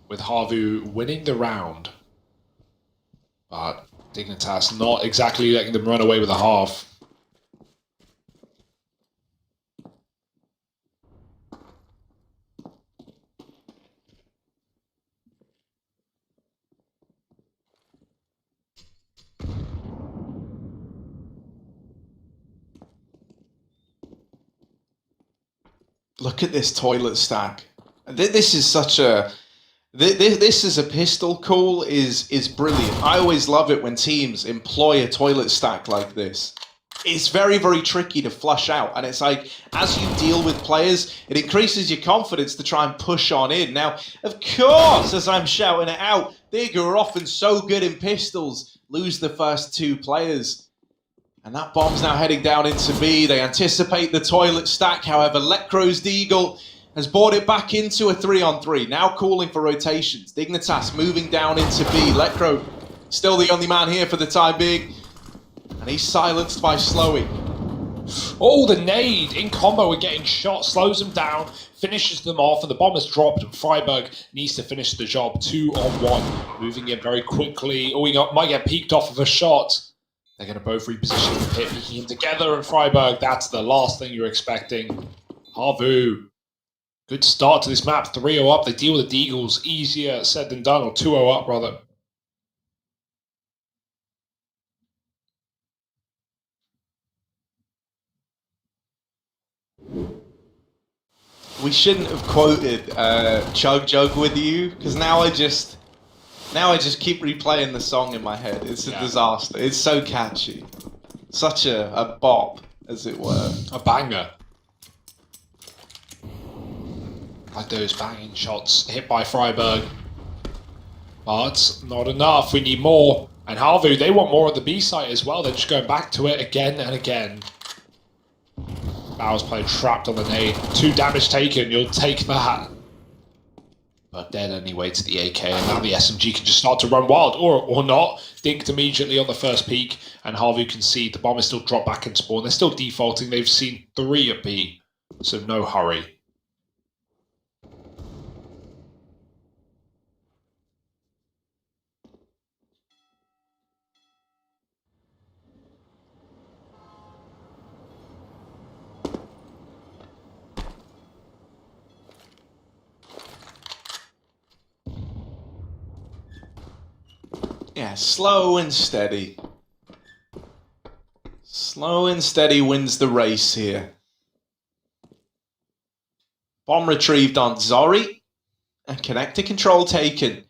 With HAVU winning the round. But Dignitas not exactly letting them run away with a half. Look at this toilet stack. This is such a... This is a pistol call is brilliant. I always love it when teams employ a toilet stack like this. It's very, very tricky to flush out. And it's like, as you deal with players, it increases your confidence to try and push on in. Now, of course, as I'm shouting it out, Dig, who are often so good in pistols, lose the first 2 players. And that bomb's now heading down into B. They anticipate the toilet stack. However, Lekro's Deagle has brought it back into a 3-on-3. Now calling for rotations. Dignitas moving down into B. Lekro still the only man here for the time being. And he's silenced by Slowy. Oh, the nade in combo with getting shot, slows them down, finishes them off, and the bomb is dropped. Freiburg needs to finish the job 2-on-1. Moving in very quickly. Oh, he might get peeked off of a shot. They're going to both reposition the pit, peeking him together, and Freiburg, that's the last thing you're expecting. HAVU, good start to this map, 3-0 up. They deal with the Deagles, easier said than done, or 2-0 up, rather. We shouldn't have quoted Chug Jug with you, because now I just keep replaying the song in my head. It's a disaster. It's so catchy. Such a bop, as it were. A banger. Like those banging shots hit by Freiburg. But not enough. We need more. And HAVU, they want more at the B site as well. They're just going back to it again and again. Bowers played trapped on the nade. 2 damage taken. You'll take that. But dead anyway to the AK, and now the SMG can just start to run wild, or not. Dinked immediately on the first peak, and HAVU can see the bomb is still dropped back in spawn. They're still defaulting. They've seen 3 at B, so no hurry. Yeah, slow and steady. Slow and steady wins the race here. Bomb retrieved on Zori. And connector control taken.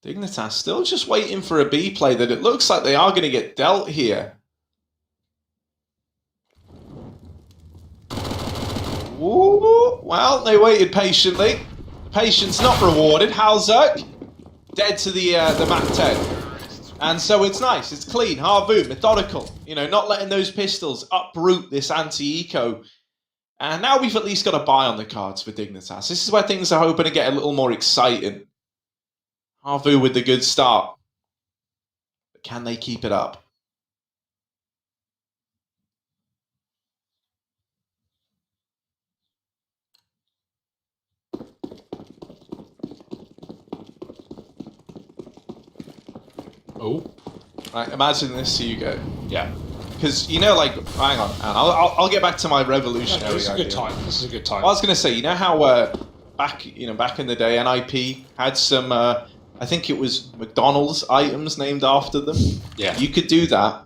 Dignitas still just waiting for a B play that it looks like they are going to get dealt here. Ooh, well, they waited patiently. Patience not rewarded. HAVU dead to the map 10. And so it's nice, it's clean, HAVU, methodical. You know, not letting those pistols uproot this anti-eco. And now we've at least got a buy on the cards for Dignitas. This is where things are hoping to get a little more exciting. HAVU with the good start. But can they keep it up? Oh. Right, imagine this, Hugo. Yeah. Because, you know, like, hang on, and I'll get back to my revolutionary This is a good idea. time. This is a good time. I was going to say, you know how back in the day, NIP had some, I think it was McDonald's items named after them. Yeah. You could do that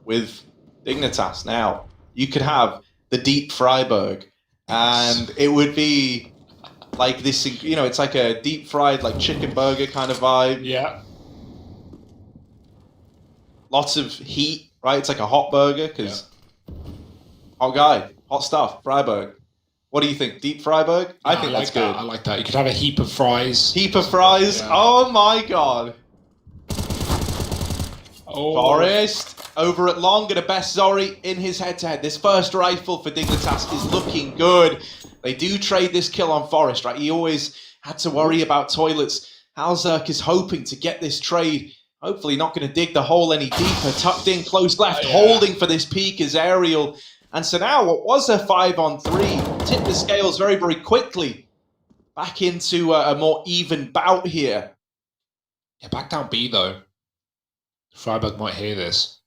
with Dignitas now. You could have the Deep Freiburg, and it would be like this, you know, it's like a deep fried, like chicken burger kind of vibe. Yeah. Lots of heat, right? It's like a hot burger, because hot guy, hot stuff, Freiburg. What do you think? Deep Freiburg? I think that's good. I like that. You could have a heap of fries. Heap of fries? Yeah. Oh my god. Oh. Forest over at long, gonna best Zori in his head-to-head. This first rifle for Dignitas is looking good. They do trade this kill on Forest, right? He always had to worry about toilets. HAVU is hoping to get this trade. Hopefully not going to dig the hole any deeper. Tucked in, close left, holding for this peak is Aerial. And so now what was a 5-on-3 tipped the scales very, very quickly back into a more even bout here. Yeah, back down B though. Freiburg might hear this.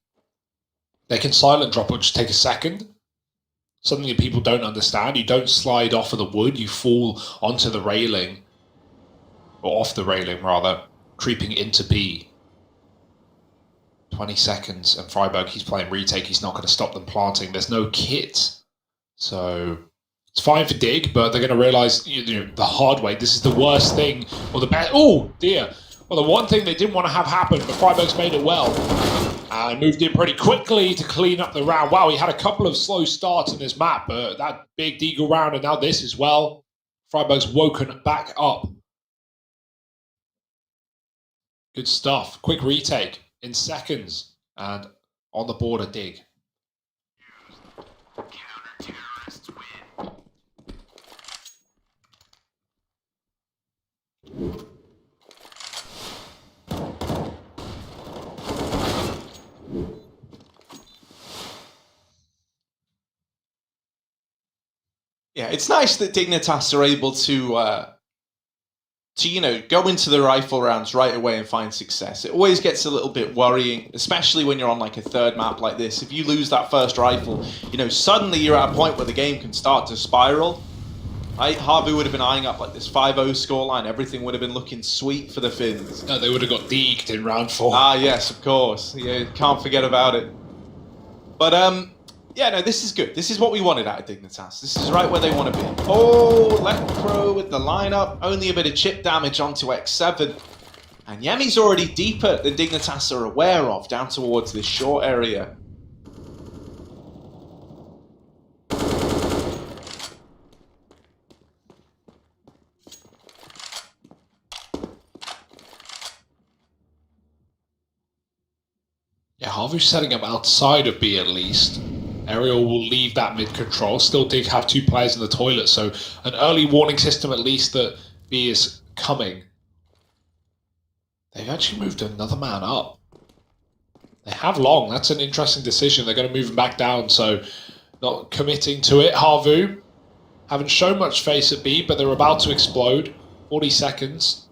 They can silent drop, which take a second. Something that people don't understand. You don't slide off of the wood, you fall onto the railing. Or off the railing, rather. Creeping into B. 20 seconds, and Freiburg, he's playing retake. He's not going to stop them planting. There's no kit. So it's fine for Dig, but they're going to realize the hard way. This is the worst thing, or the best. Oh, dear. Well, the one thing they didn't want to have happen, but Freiburg's made it well. And moved in pretty quickly to clean up the round. Wow, he had a couple of slow starts in this map, but that big Deagle round, and now this as well. Freiburg's woken back up. Good stuff. Quick retake in seconds. And on the border, Dig. Yeah, it's nice that Dignitas are able to go into the rifle rounds right away and find success. It always gets a little bit worrying, especially when you're on like a third map like this. If you lose that first rifle, suddenly you're at a point where the game can start to spiral. Right? HAVU would have been eyeing up like this 5-0 scoreline. Everything would have been looking sweet for the Finns. No, they would have got deeked in round 4. Ah, yes, of course. Yeah, can't forget about it. But yeah, no, this is good. This is what we wanted out of Dignitas. This is right where they want to be. Oh, Lecro with the lineup. Only a bit of chip damage onto X7. And Yemi's already deeper than Dignitas are aware of, down towards this short area. Yeah, HAVU's setting up outside of B at least. Aerial will leave that mid-control. Still Dig have 2 players in the toilet, so an early warning system at least that B is coming. They've actually moved another man up. They have long. That's an interesting decision. They're going to move him back down, so not committing to it. HAVU haven't shown much face at B, but they're about to explode. 40 seconds.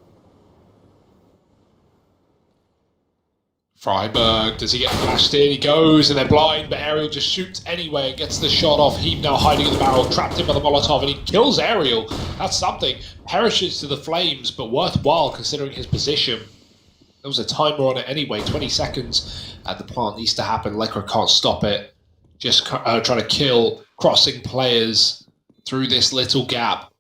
Freiburg, does he get flashed in? He goes, and they're blind, but Aerial just shoots anyway and gets the shot off. Heap now hiding in the barrel, trapped in by the Molotov, and he kills Aerial. That's something. Perishes to the flames, but worthwhile considering his position. There was a timer on it anyway, 20 seconds. The plant needs to happen. Lekra can't stop it. Just trying to kill crossing players through this little gap.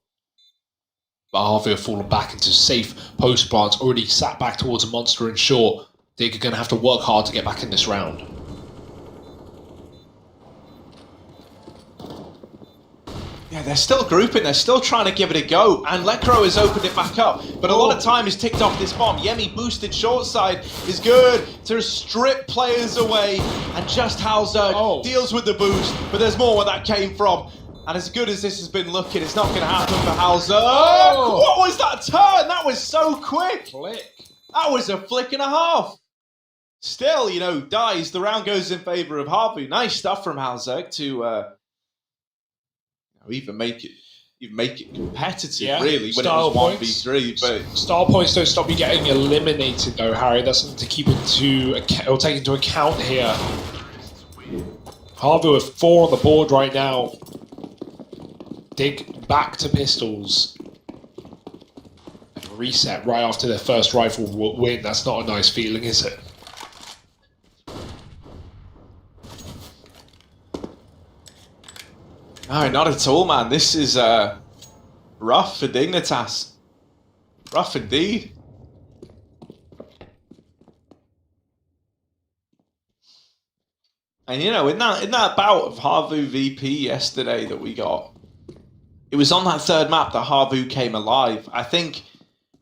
But HAVU have fallen back into safe post plants, already sat back towards a monster and short. They're going to have to work hard to get back in this round. Yeah, they're still grouping. They're still trying to give it a go. And Lecro has opened it back up. But a lot of time is ticked off this bomb. Yemi boosted short side is good to strip players away. And just HAVU deals with the boost. But there's more where that came from. And as good as this has been looking, it's not going to happen for HAVU. Oh! What was that turn? That was so quick. Flick. That was a flick and a half. Still, dies. The round goes in favor of HAVU. Nice stuff from HAVU to even make it competitive, really, when Style it was points. 1v3. But Star points don't stop you getting eliminated, though, Harry. That's something to keep or take into account here. HAVU have 4 on the board right now. Dig back to pistols. And reset right after their first rifle win. That's not a nice feeling, is it? no, not at all, man. This is rough for Dignitas. Rough indeed. And in that bout of HAVU VP yesterday that we got, it was on that third map that HAVU came alive. I think,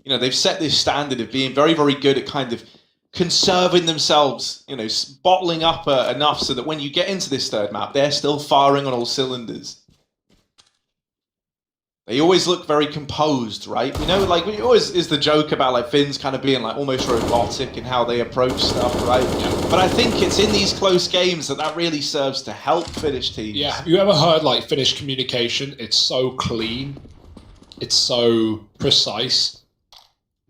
they've set this standard of being very, very good at kind of conserving themselves, bottling up enough so that when you get into this third map, they're still firing on all cylinders. They always look very composed, right? You know, like, it always is the joke about, like, Finns kind of being, like, almost robotic in how they approach stuff, right? But I think it's in these close games that really serves to help Finnish teams. Yeah, have you ever heard, like, Finnish communication? It's so clean. It's so precise.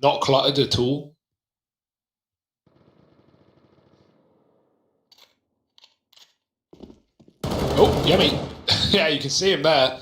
Not cluttered at all. Oh, yummy. Yeah, you can see him there.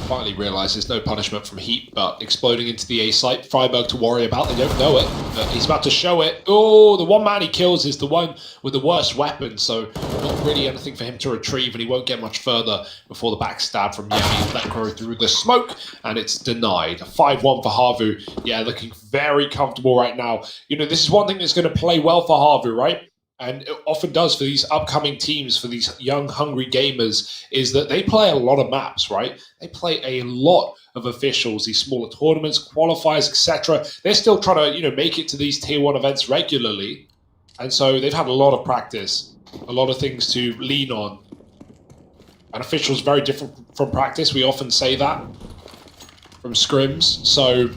Finally realised there's no punishment from heat, but exploding into the A site. Freiburg to worry about. They don't know it, but he's about to show it. Oh, the one man he kills is the one with the worst weapon, so not really anything for him to retrieve, and he won't get much further before the backstab from Yemi. Let go through the smoke, and it's denied. 5-1 for HAVU. Yeah, looking very comfortable right now. You know, this is one thing that's going to play well for HAVU, right? And it often does for these upcoming teams, for these young, hungry gamers, is that they play a lot of maps, right? They play a lot of officials, these smaller tournaments, qualifiers, etc. They're still trying to, you know, make it to these tier 1 events regularly. And so they've had a lot of practice, a lot of things to lean on. And officials very different from practice. We often say that from scrims. So,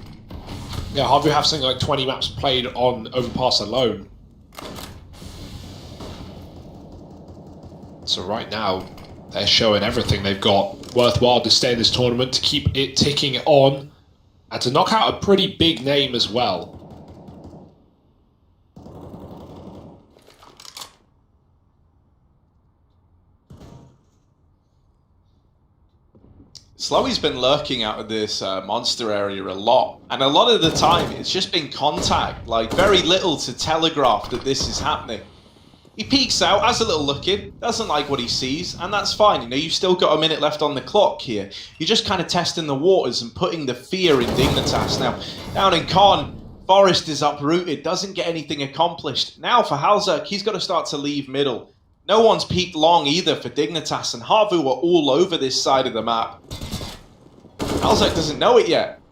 yeah, HAVU have something like 20 maps played on Overpass alone. So right now, they're showing everything they've got. Worthwhile to stay in this tournament, to keep it ticking on, and to knock out a pretty big name as well. Slowy's been lurking out of this monster area a lot, and a lot of the time it's just been contact, like very little to telegraph that this is happening. He peeks out, has a little look in, doesn't like what he sees, and that's fine. You know, you've still got a minute left on the clock here. You're just kind of testing the waters and putting the fear in Dignitas. Now, down in Con, Forest is uprooted, doesn't get anything accomplished. Now for HAVU, he's got to start to leave middle. No one's peeked long either for Dignitas, and HAVU are all over this side of the map. HAVU doesn't know it yet,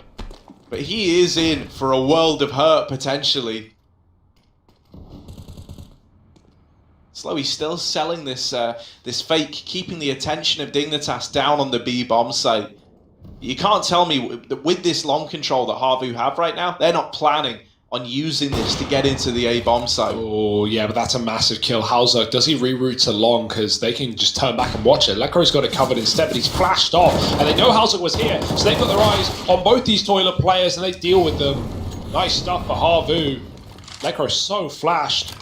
but he is in for a world of hurt, potentially. Slowy's still selling this this fake, keeping the attention of Dignitas down on the B bomb site. You can't tell me that with this long control that HAVU have right now, they're not planning on using this to get into the A bomb site. Oh, yeah, but that's a massive kill. HAVU, does he reroute to long? Because they can just turn back and watch it. Lekro's got it covered instead, but he's flashed off. And they know HAVU was here, so they've got their eyes on both these toilet players, and they deal with them. Nice stuff for HAVU. Lekro's so flashed.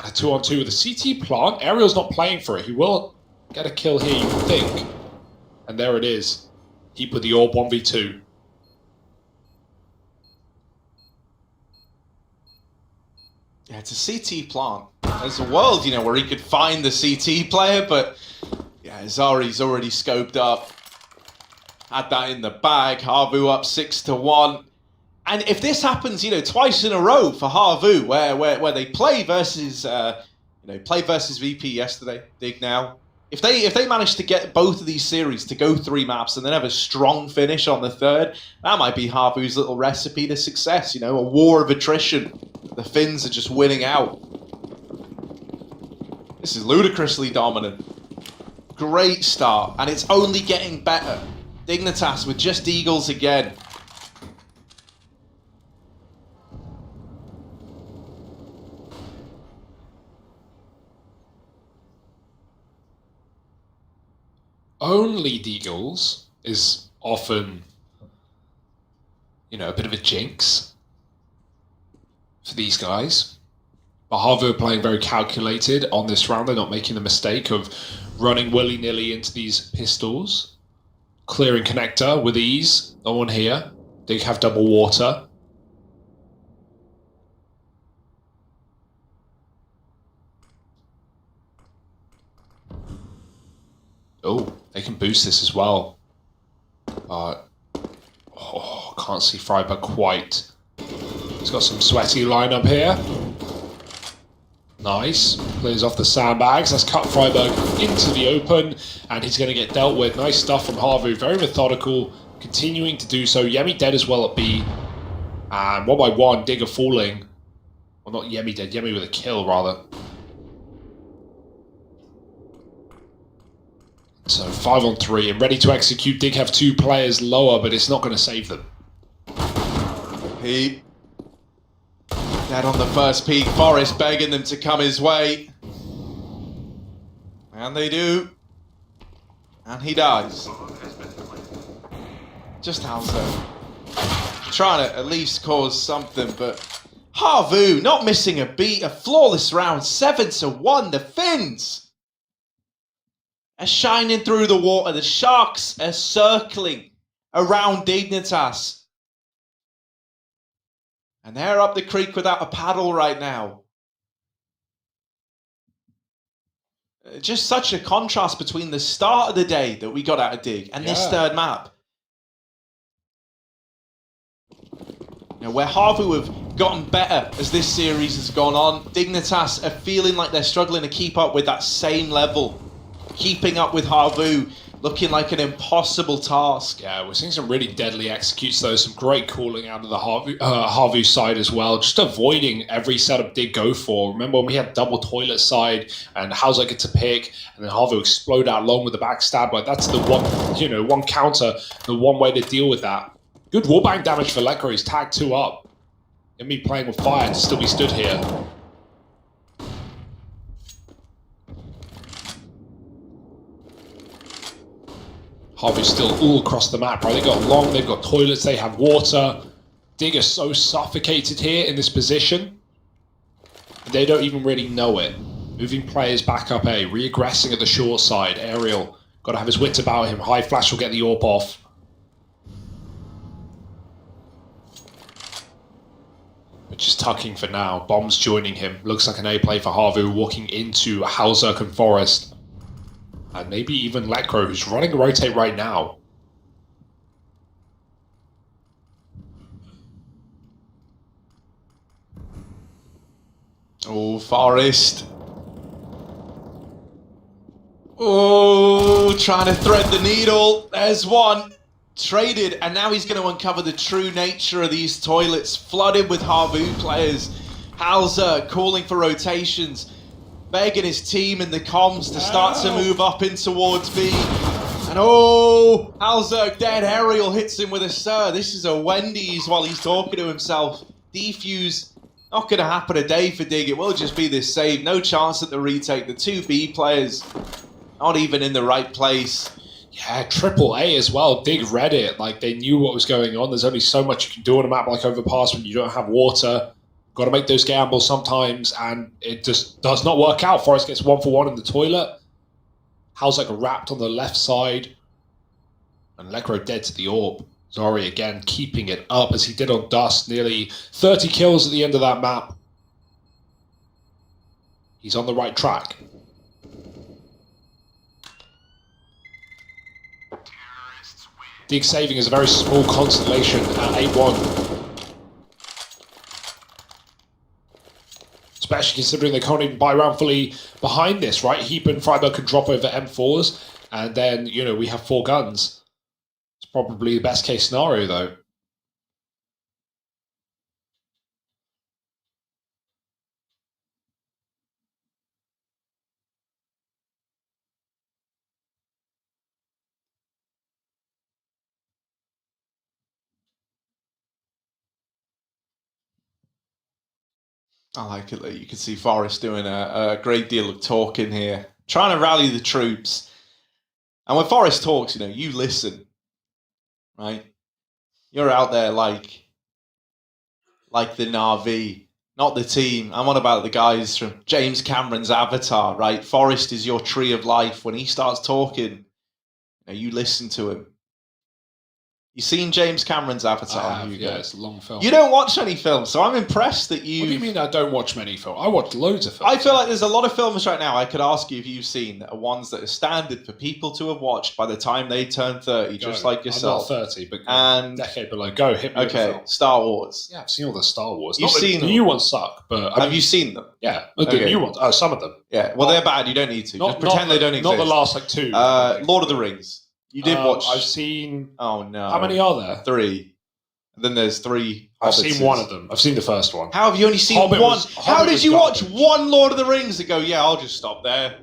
And a 2-on-2 with a CT plant. Ariel's not playing for it. He will get a kill here, you would think. And there it is. He put the orb 1v2. Yeah, it's a CT plant. There's a world, you know, where he could find the CT player, but yeah, Zari's already scoped up. Had that in the bag. HAVU up 6-1. And if this happens, you know, twice in a row for HAVU, where they play versus, play versus VP yesterday, Dig now. If they manage to get both of these series to go 3 maps and then have a strong finish on the 3rd, that might be HAVU's little recipe to success. You know, a war of attrition. The Finns are just winning out. This is ludicrously dominant. Great start, and it's only getting better. Dignitas with just Eagles again. Only Deagles is often, you know, a bit of a jinx for these guys. But HAVU are playing very calculated on this round. They're not making the mistake of running willy-nilly into these pistols. Clearing connector with ease. No one here. They have double water. Oh, they can boost this as well. Can't see Freiburg quite. He's got some sweaty lineup here. Nice. Clears off the sandbags. That's cut Freiburg into the open, and he's going to get dealt with. Nice stuff from HAVU. Very methodical, continuing to do so. Yemi dead as well at B. And 1 by 1, Digger falling. Well, not Yemi dead. Yemi with a kill, rather. So 5 on 3 and ready to execute. Dig have 2 players lower, but it's not going to save them. He dead on the first peak. Forest begging them to come his way. And they do. And he dies. Just HAVU. Trying to at least cause something, but HAVU not missing a beat. A flawless round. 7-1. The Finns are shining through the water. The Sharks are circling around Dignitas. And they're up the creek without a paddle right now. Just such a contrast between the start of the day that we got out of Dig and this third map. You know, where HAVU have gotten better as this series has gone on, Dignitas are feeling like they're struggling to keep up with that same level. Keeping up with HAVU looking like an impossible task. Yeah, we're seeing some really deadly executes though. Some great calling out of the HAVU side as well. Just avoiding every setup Dig go for. Remember when we had double toilet side and HAVU get to pick and then HAVU explode out long with the backstab. Like that's the one, you know, one counter, the one way to deal with that. Good wallbang damage for Lekro. He's tagged 2 up. And me playing with fire to still be stood here. HAVU's still all across the map, right? They've got long, they've got toilets, they have water. Dig are so suffocated here in this position. They don't even really know it. Moving players back up A, re-aggressing at the short side. Aerial, got to have his wits about him. High flash will get the AWP off. But just tucking for now. Bombs joining him. Looks like an A play for HAVU, walking into Halzerk and Forest. And maybe even Lekro, who's running a rotate right now. Oh, Forest. Oh, trying to thread the needle. There's one. Traded, and now he's going to uncover the true nature of these toilets, flooded with HAVU players. Halzerk calling for rotations, begging his team in the comms to start to move up in towards B. And oh, Halzerk dead. Aerial hits him with a sir. This is a Wendy's while he's talking to himself. Defuse, not going to happen a day for Dig. It will just be this save. No chance at the retake. The 2 B players, not even in the right place. Yeah, triple A as well. Dig read it. Like, they knew what was going on. There's only so much you can do on a map like Overpass when you don't have water. Got to make those gambles sometimes, and it just does not work out. Forest gets 1 for 1 in the toilet. Halzerk wrapped on the left side. And Lekro dead to the AWP. Zori again keeping it up as he did on Dust. Nearly 30 kills at the end of that map. He's on the right track. Dig saving is a very small constellation at 8-1. Especially considering they can't even buy around fully behind this, right? Heap and Freiburg can drop over M4s, and then, you know, we have 4 guns. It's probably the best case scenario, though. I like it that you can see Forest doing a great deal of talking here, trying to rally the troops. And when Forest talks, you know, you listen, right? You're out there like the Na'Vi, not the team. I'm on about the guys from James Cameron's Avatar, right? Forest is your tree of life. When he starts talking, you know, you listen to him. You seen James Cameron's Avatar? Yeah, it's a long film. You don't watch any films, so I'm impressed that you... What do you mean I don't watch many films? I watch loads of films. I feel like there's a lot of films right now I could ask you if you've seen that are ones that are standard for people to have watched by the time they turn 30, just like yourself. I'm not 30, but and decade below. Go, hit me with the okay, film. Star Wars. Yeah, I've seen all the Star Wars. You've seen the them? new ones suck, but Have you seen them? Yeah, the Okay. new ones. Oh, some of them. Yeah, well, they're bad. You don't need to. Just pretend they don't exist. Not the last like 2. Lord of the Rings. You did watch... I've seen... Oh, no. How many are there? 3. And then there's 3 I've Hobbitses. seen one of them. I've seen the first one. How have you only seen Hobbit one? was- How Hobbit did was you watch garbage. one Lord of the Rings and go, yeah, I'll just stop there?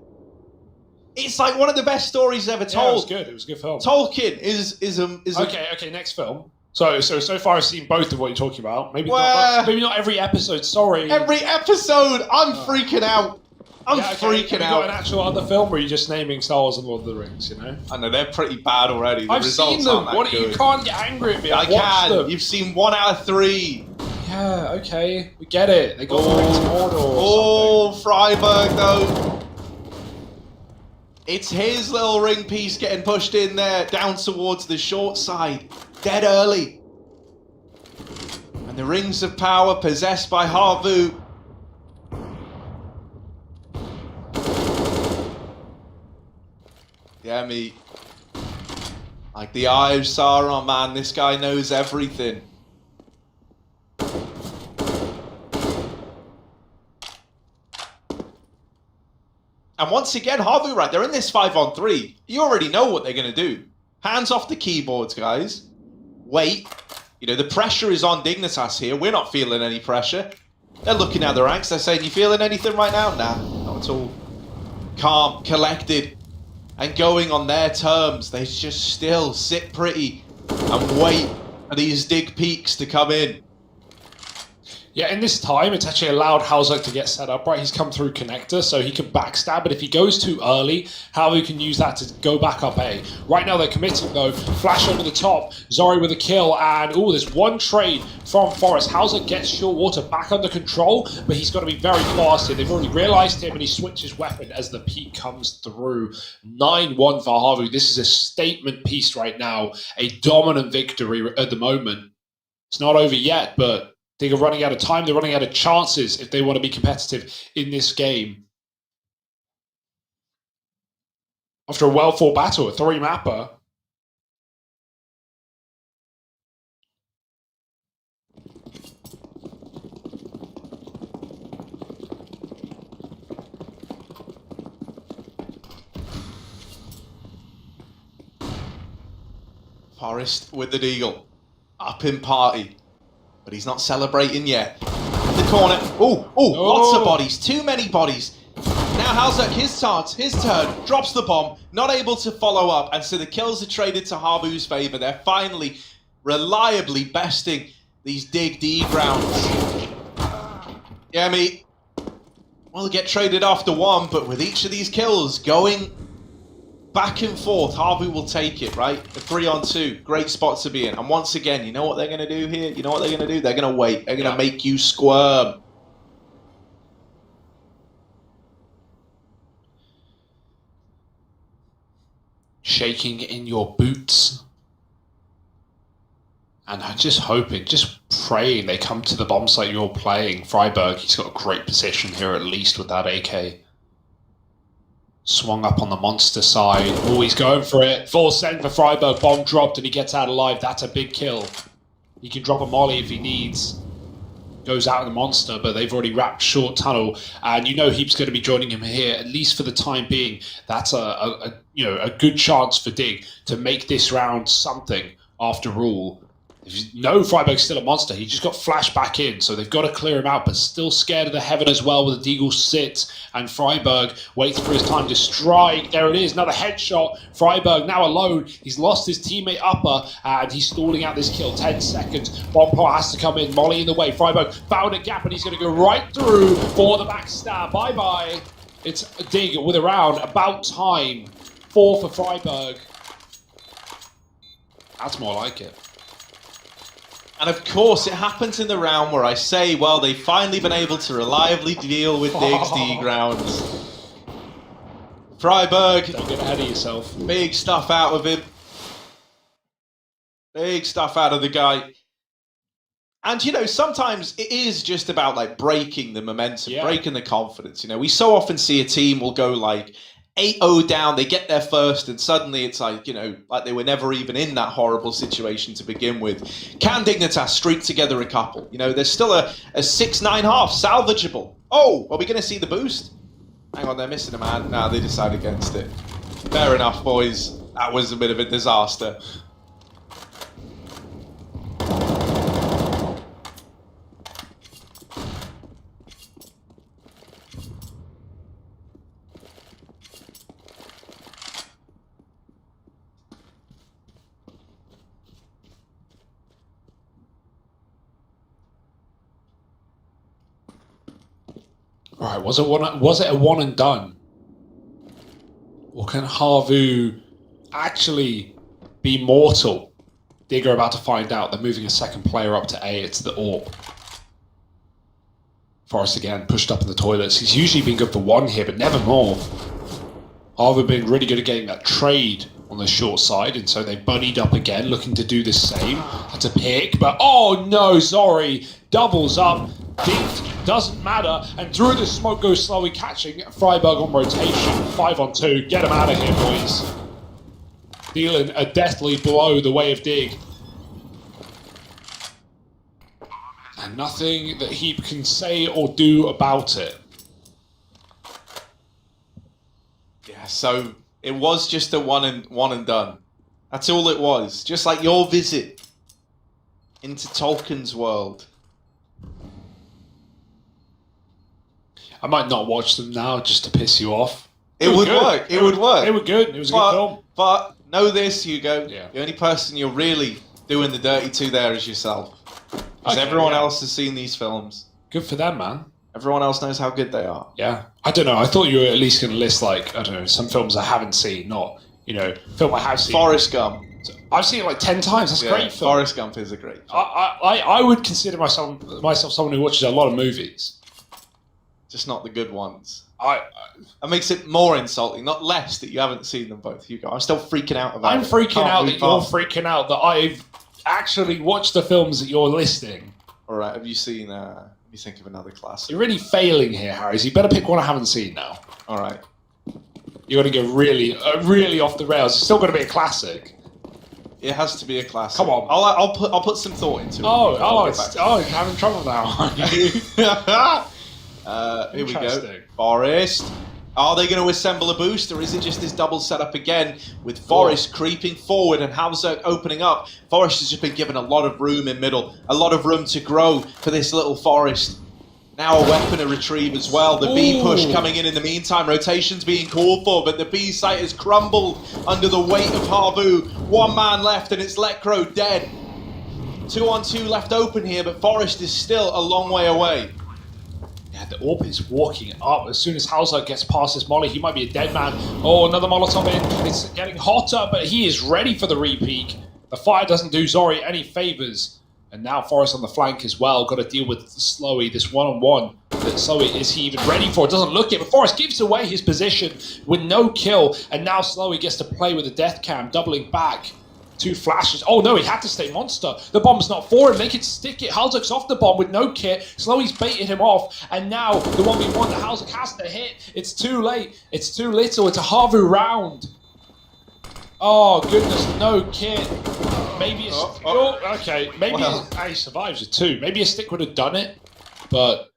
It's like one of the best stories ever told. Yeah, it was good. It was a good film. Tolkien is Okay, next film. So far I've seen both of what you're talking about. Maybe Well- maybe not every episode. Sorry. every episode. I'm freaking out. I'm freaking Have you out. got an actual other film, or are you just naming Star Wars and Lord of the Rings? You know. I know they're pretty bad already. The I've results seen them. aren't that What? good. You can't get angry at me. I I've watched can. them. You've seen 1 out of 3. Yeah. Okay. We get it. They got the Rings of Mordor. Oh, Freiburg though. It's his little ring piece getting pushed in there, down towards the short side. Dead early. And the rings of power possessed by HAVU. Yeah, me. Like the Eye of Sauron, man. This guy knows everything. And once again, HAVU, right, they're in this 5-on-3. You already know what they're going to do. Hands off the keyboards, guys. Wait. You know, the pressure is on Dignitas here. We're not feeling any pressure. They're looking at the ranks. They're saying, you feeling anything right now? Nah, not at all. Calm, collected, and going on their terms. They just still sit pretty and wait for these dig peaks to come in. Yeah, in this time, it's actually allowed HAVU to get set up, right? He's come through connector, so he can backstab, but if he goes too early, HAVU can use that to go back up A. Right now, they're committing, though. Flash over the top, Zori with a kill, and, oh, there's one trade from Forest. HAVU gets short water back under control, but he's got to be very fast here. They've already realized him, and he switches weapon as the peak comes through. 9-1 for HAVU. This is a statement piece right now, a dominant victory at the moment. It's not over yet, but Dig are running out of time. They're running out of chances if they want to be competitive in this game. After a well-fought battle, a 3-mapper. Forest with the deagle. Up in party. But he's not celebrating yet. In the corner. Oh, lots of bodies. Too many bodies. Now Halzak, his turn. Drops the bomb. Not able to follow up. And so the kills are traded to HAVU's favor. They're finally, reliably besting these Dig D grounds. Yeah, me. We'll get traded after one, but with each of these kills going back and forth, HAVU will take it, right? A 3-on-2, great spot to be in. And once again, you know what they're going to do here? You know what they're going to do? They're going to wait. They're going to make you squirm. Shaking in your boots. And I'm just hoping, just praying they come to the bomb site you're playing. Freiburg, he's got a great position here at least with that AK. Swung up on the monster side. Oh, he's going for it. Full send for Freiburg. Bomb dropped and he gets out alive. That's a big kill. He can drop a molly if he needs. Goes out in the monster, but they've already wrapped short tunnel. And you know Heap's going to be joining him here, at least for the time being. That's a good chance for Dig to make this round something after all. If you know Freiburg's still a monster, he just got flashed back in, so they've got to clear him out, but still scared of the heaven as well, where the Deagle sits, and Freiburg waits for his time to strike. There it is, another headshot. Freiburg now alone. He's lost his teammate upper, and he's stalling out this kill. 10 seconds. Bomb has to come in. Molly in the way. Freiburg found a gap, and he's going to go right through for the backstab. Bye-bye. It's Dig with a round. About time. 4 for Freiburg. That's more like it. And of course, it happens in the round where I say, well, they've finally been able to reliably deal with Dig's D grounds. Freiburg. Don't get ahead of yourself. Big stuff out of him. Big stuff out of the guy. And, you know, sometimes it is just about, like, breaking the momentum, breaking the confidence. You know, we so often see a team will go, like, 8-0 down, they get there first, and suddenly it's like, you know, like they were never even in that horrible situation to begin with. Can Dignitas streak together a couple? You know, there's still a 6-9 half, salvageable. Oh, are we going to see the boost? Hang on, they're missing a man. Nah, they decide against it. Fair enough, boys. That was a bit of a disaster. All right, was it a one and done? Or can HAVU actually be mortal? Dig are about to find out. They're moving a second player up to A. It's the AWP. Forrest again, pushed up in the toilets. He's usually been good for one here, but never more. HAVU been really good at getting that trade on the short side, and so they buddied up again, looking to do the same. That's a pick, but oh no, Zori doubles up. Dink doesn't matter, and through the smoke goes slowly, catching Freiburg on rotation. 5 on 2. Get him out of here, boys. Dealing a deathly blow the way of Dig. And nothing that he can say or do about it. Yeah, so it was just a one and done. That's all it was. Just like your visit into Tolkien's world. I might not watch them now just to piss you off. It would work. It would work. They were good. It was a good film. But know this, Hugo. Yeah. The only person you're really doing the dirty to there is yourself. Because Okay, everyone yeah. else has seen these films. Good for them, man. Everyone else knows how good they are. Yeah. I don't know. I thought you were at least going to list, like, I don't know, some films I haven't seen, not, you know, film I have seen. Forrest Gump. I've seen it like 10 times. That's a great film. Forrest Gump is a great film. I would consider myself someone who watches a lot of movies. Just not the good ones. That makes it more insulting, not less, that you haven't seen them both, Hugo. I'm still freaking out about it. I'm freaking Can't out move that you're past. freaking out that I've actually watched the films that you're listing. All right, have you seen... let me think of another classic. You're really failing here, Harry. So you better pick one I haven't seen now. All right. You're going to go really, really off the rails. It's still going to be a classic. It has to be a classic. Come on. I'll put some thought into it. You're having trouble now. Here we go. Interesting. Forrest. Are they going to assemble a boost, or is it just this double setup again with Forrest creeping forward and HAVU opening up? Forrest has just been given a lot of room in middle, a lot of room to grow for this little Forrest. Now a weapon to retrieve as well. The B push coming in the meantime. Rotations being called for, but the B site has crumbled under the weight of HAVU. One man left, and it's Lecro dead. 2 on 2 left open here, but Forrest is still a long way away. Yeah, the AWP is walking up. As soon as HAVU gets past this molly, he might be a dead man. Oh, another Molotov in. It's getting hotter, but he is ready for the repeak. The fire doesn't do Zori any favors. And now Forrest on the flank as well. Got to deal with Slowey, this one-on-one. That Slowey, is he even ready for it? Doesn't look it, but Forrest gives away his position with no kill. And now Slowey gets to play with the death cam, doubling back. 2 flashes. Oh no, he had to stay monster. The bomb's not for him. They can stick it. Halzuk's off the bomb with no kit. Slowey's baited him off. And now the 1v1 that Halzuk has to hit. It's too late. It's too little. It's a HAVU round. Oh goodness, no kit. Maybe okay. Maybe he survives with 2. Maybe a stick would have done it, but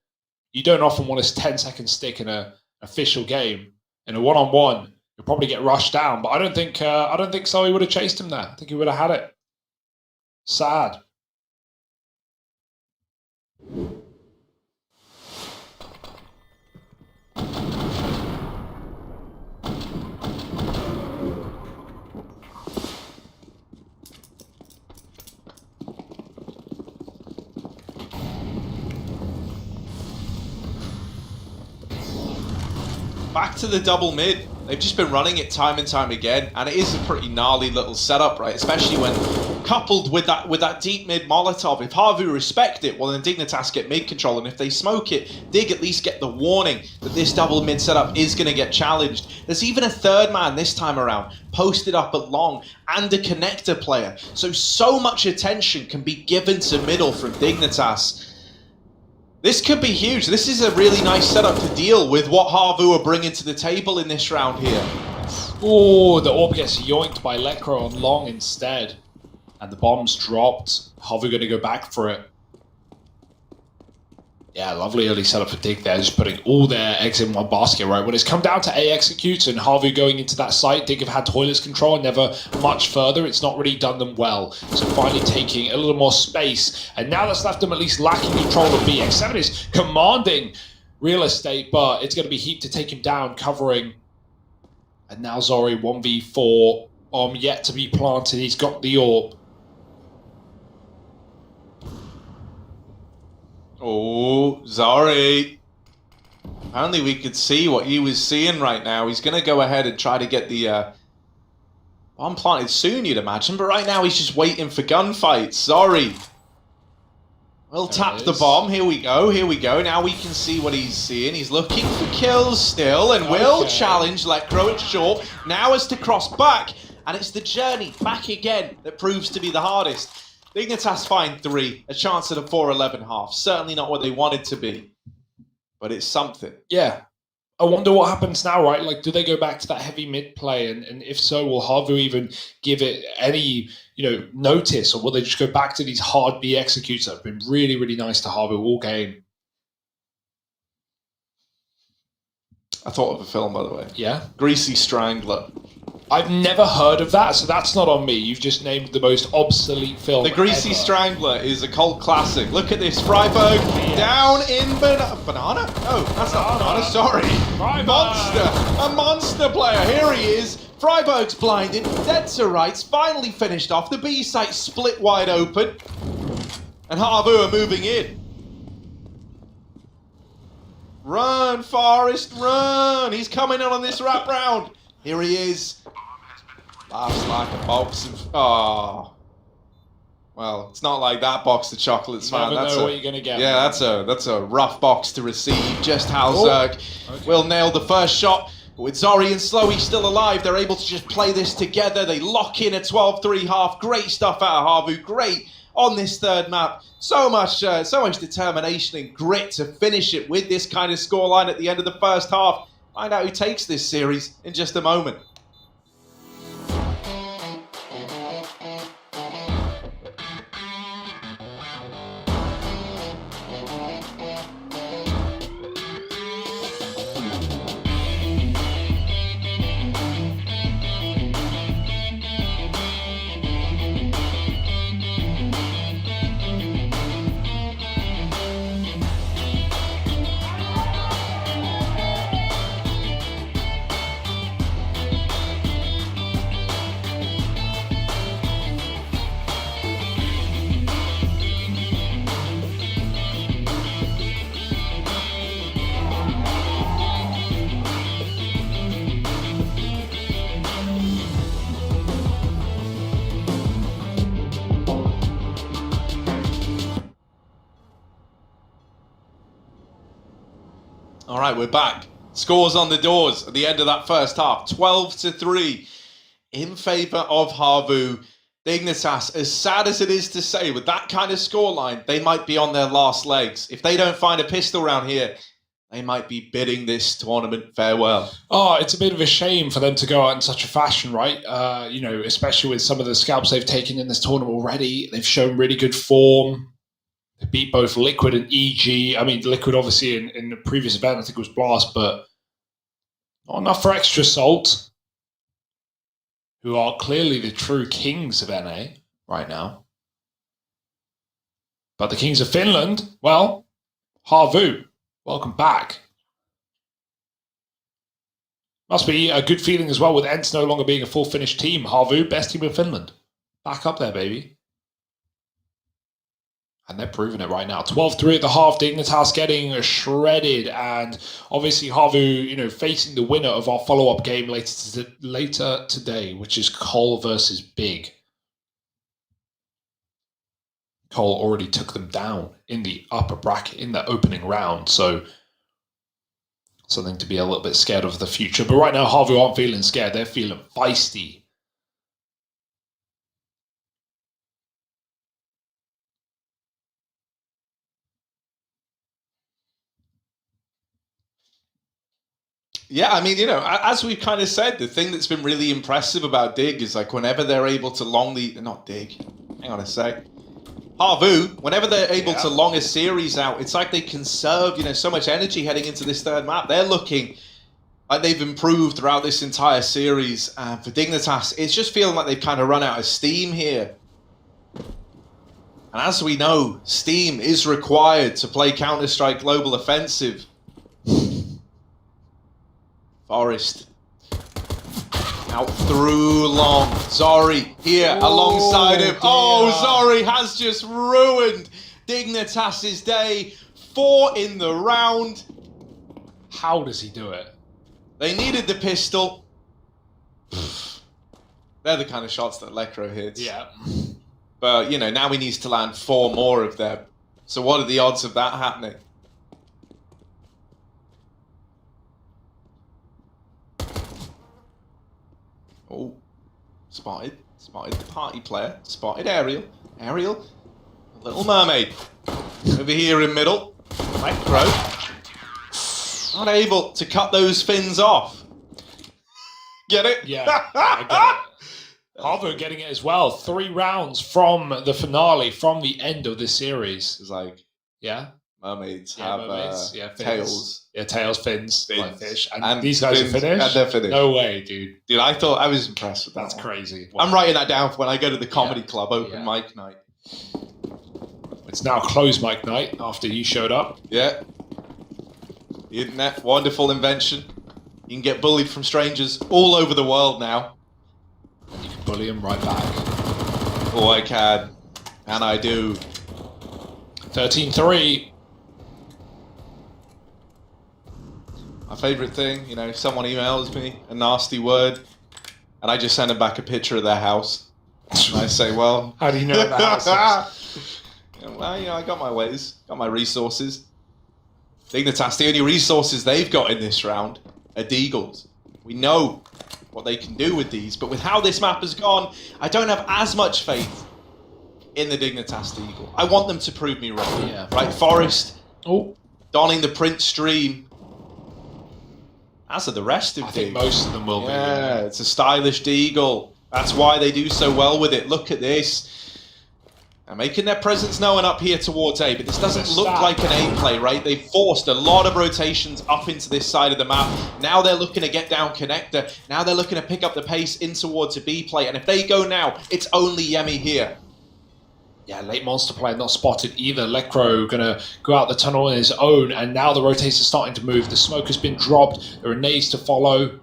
you don't often want a 10-second stick in an official game. In a one-on-one, you'll probably get rushed down. But I don't think Slowey would have chased him there. I think he would have had it. Sad. Back to the double mid. They've just been running it time and time again, and it is a pretty gnarly little setup, right? Especially when coupled with that deep mid Molotov. If HAVU respect it, well then Dignitas get mid control, and if they smoke it, Dig at least get the warning that this double mid setup is going to get challenged. There's even a third man this time around, posted up at long, and a connector player. So much attention can be given to middle from Dignitas. This could be huge. This is a really nice setup to deal with what HAVU are bringing to the table in this round here. Oh, the AWP gets yoinked by Lecro on long instead. And the bomb's dropped. HAVU going to go back for it. Yeah, lovely early setup for Dig there, just putting all their eggs in one basket, right? When it's come down to A executes and HAVU going into that site, Dig have had toilets control, never much further. It's not really done them well. So finally taking a little more space. And now that's left them at least lacking control of B. X7 is commanding real estate, but it's going to be Heap to take him down, covering. And now Zori 1v4, yet to be planted. He's got the AWP. Oh, Zori. Only we could see what he was seeing right now. He's going to go ahead and try to get the bomb planted soon, you'd imagine. But right now, he's just waiting for gunfights. Sorry. We'll tap the bomb. Here we go. Here we go. Now we can see what he's seeing. He's looking for kills still and will challenge Lekro at short. Now has to cross back. And it's the journey back again that proves to be the hardest. Dignitas find 3. A chance at a 4-11 half. Certainly not what they wanted to be. But it's something. Yeah. I wonder what happens now, right? Like, do they go back to that heavy mid play? And if so, will HAVU even give it any, notice? Or will they just go back to these hard B executes that have been really, really nice to HAVU all game? I thought of a film, by the way. Yeah? Greasy Strangler. I've never heard of that, so that's not on me. You've just named the most obsolete film The Greasy ever. Strangler is a cult classic. Look at this. Freiburg down in banana? No, that's not banana. Sorry. Freiburg. Monster. A monster player. Here he is. Freiburg's blinded. Dead to rights. Finally finished off. The B site split wide open. And HAVU are moving in. Run, Forrest, run. He's coming in on this wrap round. Here he is. Laughs like a box of... Oh. Well, it's not like that box of chocolates, man. Never know what you're going to get. Yeah, that's a rough box to receive. Just how Zerg will nail the first shot. But with Zori and Slowy still alive, they're able to just play this together. They lock in a 12-3 half. Great stuff out of HAVU. Great on this third map. So much determination and grit to finish it with this kind of scoreline at the end of the first half. Find out who takes this series in just a moment. All right, we're back. Scores on the doors at the end of that first half. 12-3 in favour of HAVU. Dignitas, as sad as it is to say, with that kind of scoreline, they might be on their last legs. If they don't find a pistol round here, they might be bidding this tournament farewell. Oh, it's a bit of a shame for them to go out in such a fashion, right? Especially with some of the scalps they've taken in this tournament already. They've shown really good form. They beat both Liquid and EG. I mean, Liquid obviously in the previous event, I think it was Blast, but not enough for Extra Salt, who are clearly the true kings of NA right now. But the kings of Finland, well, HAVU, welcome back. Must be a good feeling as well with Ents no longer being a full finished team. HAVU, best team in Finland. Back up there, baby. And they're proving it right now. 12-3 at the half. Dignitas getting shredded. And obviously HAVU, facing the winner of our follow-up game later today, which is Cole versus Big. Cole already took them down in the upper bracket in the opening round. So something to be a little bit scared of the future. But right now, HAVU aren't feeling scared. They're feeling feisty. Yeah, I mean, as we've kind of said, the thing that's been really impressive about Dig is like whenever they're able to long the... Not Dig. Hang on a sec. HAVU, whenever they're able to long a series out, it's like they conserve, so much energy heading into this third map. They're looking like they've improved throughout this entire series. For Dignitas, it's just feeling like they've kind of run out of steam here. And as we know, steam is required to play Counter-Strike Global Offensive. Forrest. Out through long. Zori here alongside him. Oh, Zori has just ruined Dignitas' day. 4 in the round. How does he do it? They needed the pistol. They're the kind of shots that Lekro hits. Yeah. But, you know, now he needs to land 4 more of them. So what are the odds of that happening? Oh, spotted the party player, spotted Ariel, Little Mermaid, over here in middle, Micro, not able to cut those fins off. Get it? Yeah, I get it. HAVU getting it as well. 3 rounds from the finale, from the end of this series. It's like, Yeah? mermaids Yeah, have mermaids. Yeah, fins. tails. Yeah, tails, fins, Fins. like fish. And, And these guys fins. are finished? And they're finished. No way, dude. Dude, I was impressed with that. That's one. crazy. I'm writing that down for when I go to the comedy Yeah. club open Yeah. mic night. It's now closed mic night after you showed up. Yeah. The internet, wonderful invention. You can get bullied from strangers all over the world now. And you can bully him right back. Oh, I can. And I do. 13-3. My favourite thing, you know, someone emails me a nasty word, and I just send them back a picture of their house. And I say, well... How do you know the house is? Yeah, well, you know, I got my ways, got my resources. Dignitas, the only resources they've got in this round are Deagles. We know what they can do with these, but with how this map has gone, I don't have as much faith in the Dignitas Deagle. I want them to prove me wrong. Yeah. Right, Forest, Oh, donning the Prince stream. As are the rest of I think Deagle. most of them will be. Yeah, it's a stylish Deagle. That's why they do so well with it. Look at this. They're making their presence known up here towards A, but this doesn't look like an A play, right? They forced a lot of rotations up into this side of the map. Now they're looking to get down connector. Now they're looking to pick up the pace in towards a B play. And if they go now, it's only Yemi here. Yeah, late monster player not spotted either. Lekro gonna go out the tunnel on his own, and now the rotators starting to move. The smoke has been dropped. There are nades to follow,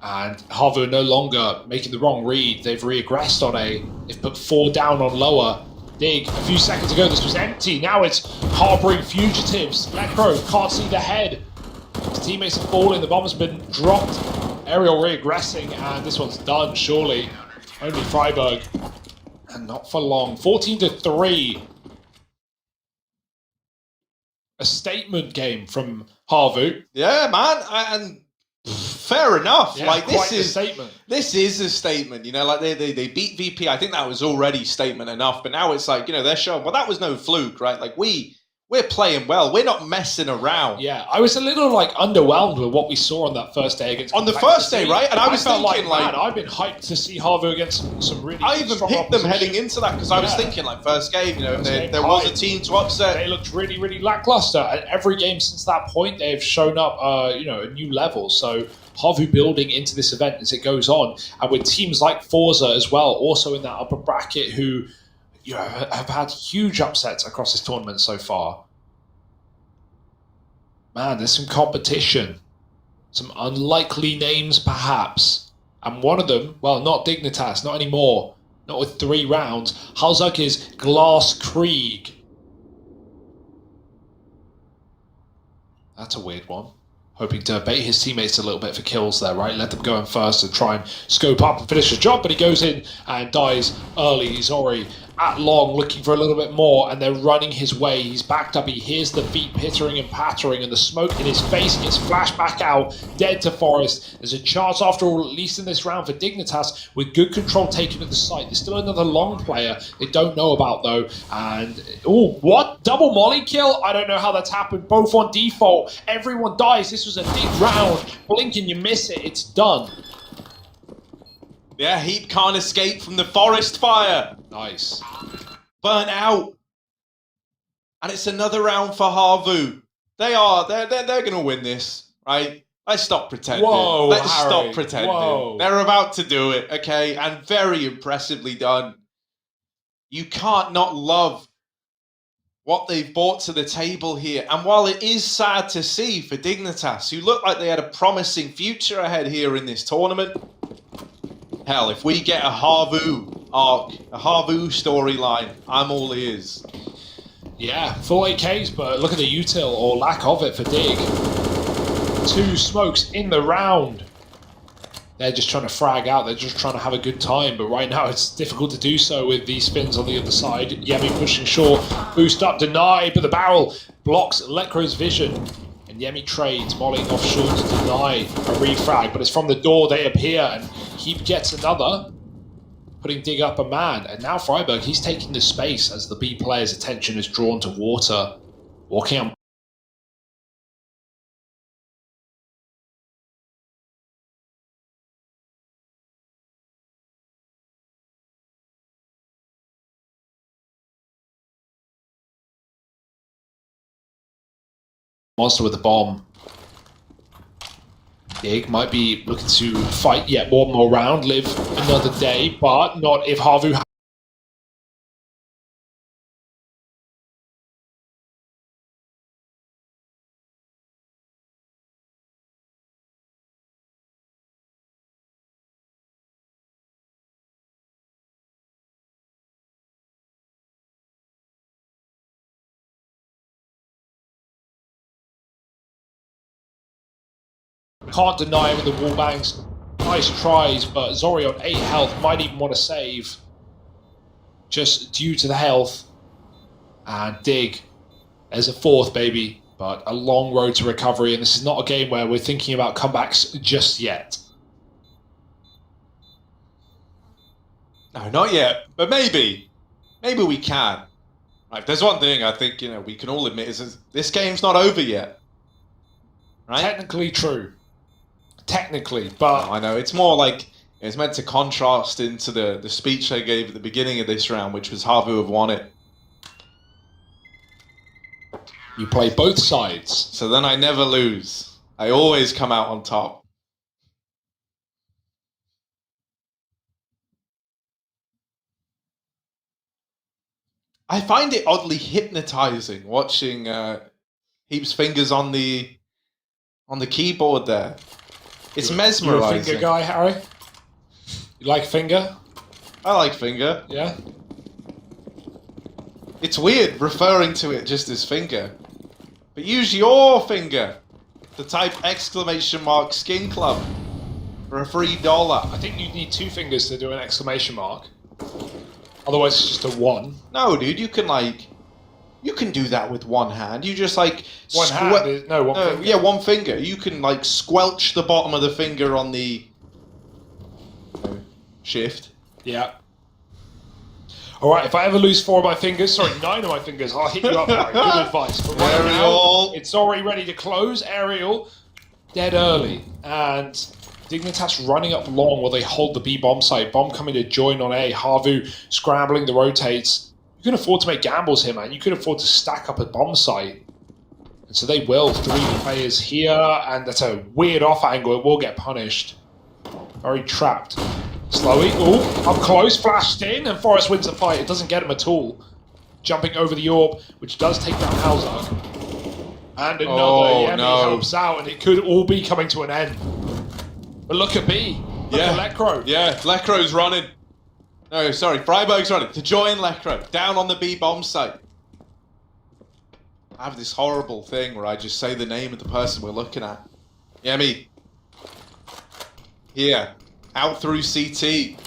and HAVU no longer making the wrong read. They've regressed on A. They've put 4 down on lower. Dig. A few seconds ago, this was empty. Now it's harboring fugitives. Lekro can't see the head. His teammates are falling. The bomb's been dropped. Ariel regressing, and this one's done. Surely, only Freiburg. And not for long. 14-3. A statement game from HAVU. Yeah, man. And fair enough. Yeah, like quite this a is statement. This is a statement, you know, like they beat VP. I think that was already statement enough, but now it's like, you know, they're showing, well, that was no fluke, right? Like we're playing well. We're not messing around. Yeah, I was a little like underwhelmed with what we saw on that first day against. On the first day, right? And I was felt thinking, like, man, I've been hyped to see HAVU against some really. I even strong picked them opposition. heading into that because I was Yeah. thinking, like, first game, you know, if First there game, was a high. team to upset. They looked really, really lackluster, and every game since that point, they've shown up, you know, a new level. So HAVU building into this event as it goes on, and with teams like Forza as well, also in that upper bracket, who, you know, have had huge upsets across this tournament so far. Man, there's some competition, some unlikely names perhaps, and one of them, well, not Dignitas, not anymore, not with 3 rounds. Halzak is Glass Krieg. That's a weird one. Hoping to bait his teammates a little bit for kills there, right? Let them go in first and try and scope up and finish the job, but he goes in and dies early. He's already at long, looking for a little bit more, and they're running his way. He's backed up. He hears the feet pittering and pattering, and the smoke in his face gets flashed back out, dead to Forest. There's a chance, after all, at least in this round, for Dignitas, with good control taken at the site. There's still another long player they don't know about, though, and... oh, what? Double molly kill? I don't know how that's happened. Both on default. Everyone dies. This was a big round. Blink and you miss it. It's done. Yeah, Heat can't escape from the forest fire. Nice. Burnt out. And it's another round for HAVU. They're going to win this, right? Let's stop pretending. Whoa, Let's Harry. stop pretending. Whoa. They're about to do it, okay? And very impressively done. You can't not love what they've brought to the table here. And while it is sad to see for Dignitas, who looked like they had a promising future ahead here in this tournament, hell, if we get a HAVU arc, a HAVU storyline, I'm all ears. Yeah, full AKs, but look at the util or lack of it for Dig. 2 smokes in the round. They're just trying to frag out. They're just trying to have a good time. But right now, it's difficult to do so with these spins on the other side. Yemi pushing short. Boost up, deny. But the barrel blocks Lecro's vision. And Yemi trades, mollying off short to deny a refrag. But it's from the door they appear. And he gets another, putting Dig up a man. And now Freiburg, he's taking the space as the B player's attention is drawn to water. Walking on. Monster with the bomb. Dig might be looking to fight yet one more round, live another day, but not if HAVU. Can't deny him with the wall bangs. Nice tries, but Zori on 8 health might even want to save. Just due to the health. And Dig. There's a 4th, baby. But a long road to recovery, and this is not a game where we're thinking about comebacks just yet. No, not yet. But maybe. Maybe we can. Right, there's one thing I think, we can all admit is this game's not over yet. Right? Technically true. Technically, but... I know, it's more like, it's meant to contrast into the speech I gave at the beginning of this round, which was HAVU have won it. You play both sides. So then I never lose. I always come out on top. I find it oddly hypnotizing watching Heap's fingers on the keyboard there. It's mesmerizing. You're a finger guy, Harry? You like finger? I like finger. Yeah? It's weird referring to it just as finger. But use your finger to type ! Skin Club for a $3. I think you need 2 fingers to do an exclamation mark. Otherwise it's just a 1. No, dude, you can do that with one hand. You just like One hand is, no, one finger. Yeah, one finger. You can like squelch the bottom of the finger on the shift. Yeah. Alright, if I ever lose 4 of my fingers, sorry, 9 of my fingers, I'll hit you up, Harry. Good advice. But right Ariel. now, it's already ready to close. Ariel, dead early. And Dignitas running up long while they hold the B bomb site. Bomb coming to join on A. HAVU scrambling the rotates. You can afford to make gambles here, man. You can afford to stack up a bomb site. And so they will. 3 players here, and that's a weird off angle. It will get punished. Very trapped. Slowy. Oh, up close, flashed in, and Forrest wins the fight. It doesn't get him at all. Jumping over the orb, which does take down Halzak. And another Yemi helps out, and it could all be coming to an end. But look at B. Look at Lecro. Yeah, Lecro's running. No, sorry, Freiburg's running to join Lecro down on the B bomb site. I have this horrible thing where I just say the name of the person we're looking at. Yemi. Here. Out through CT.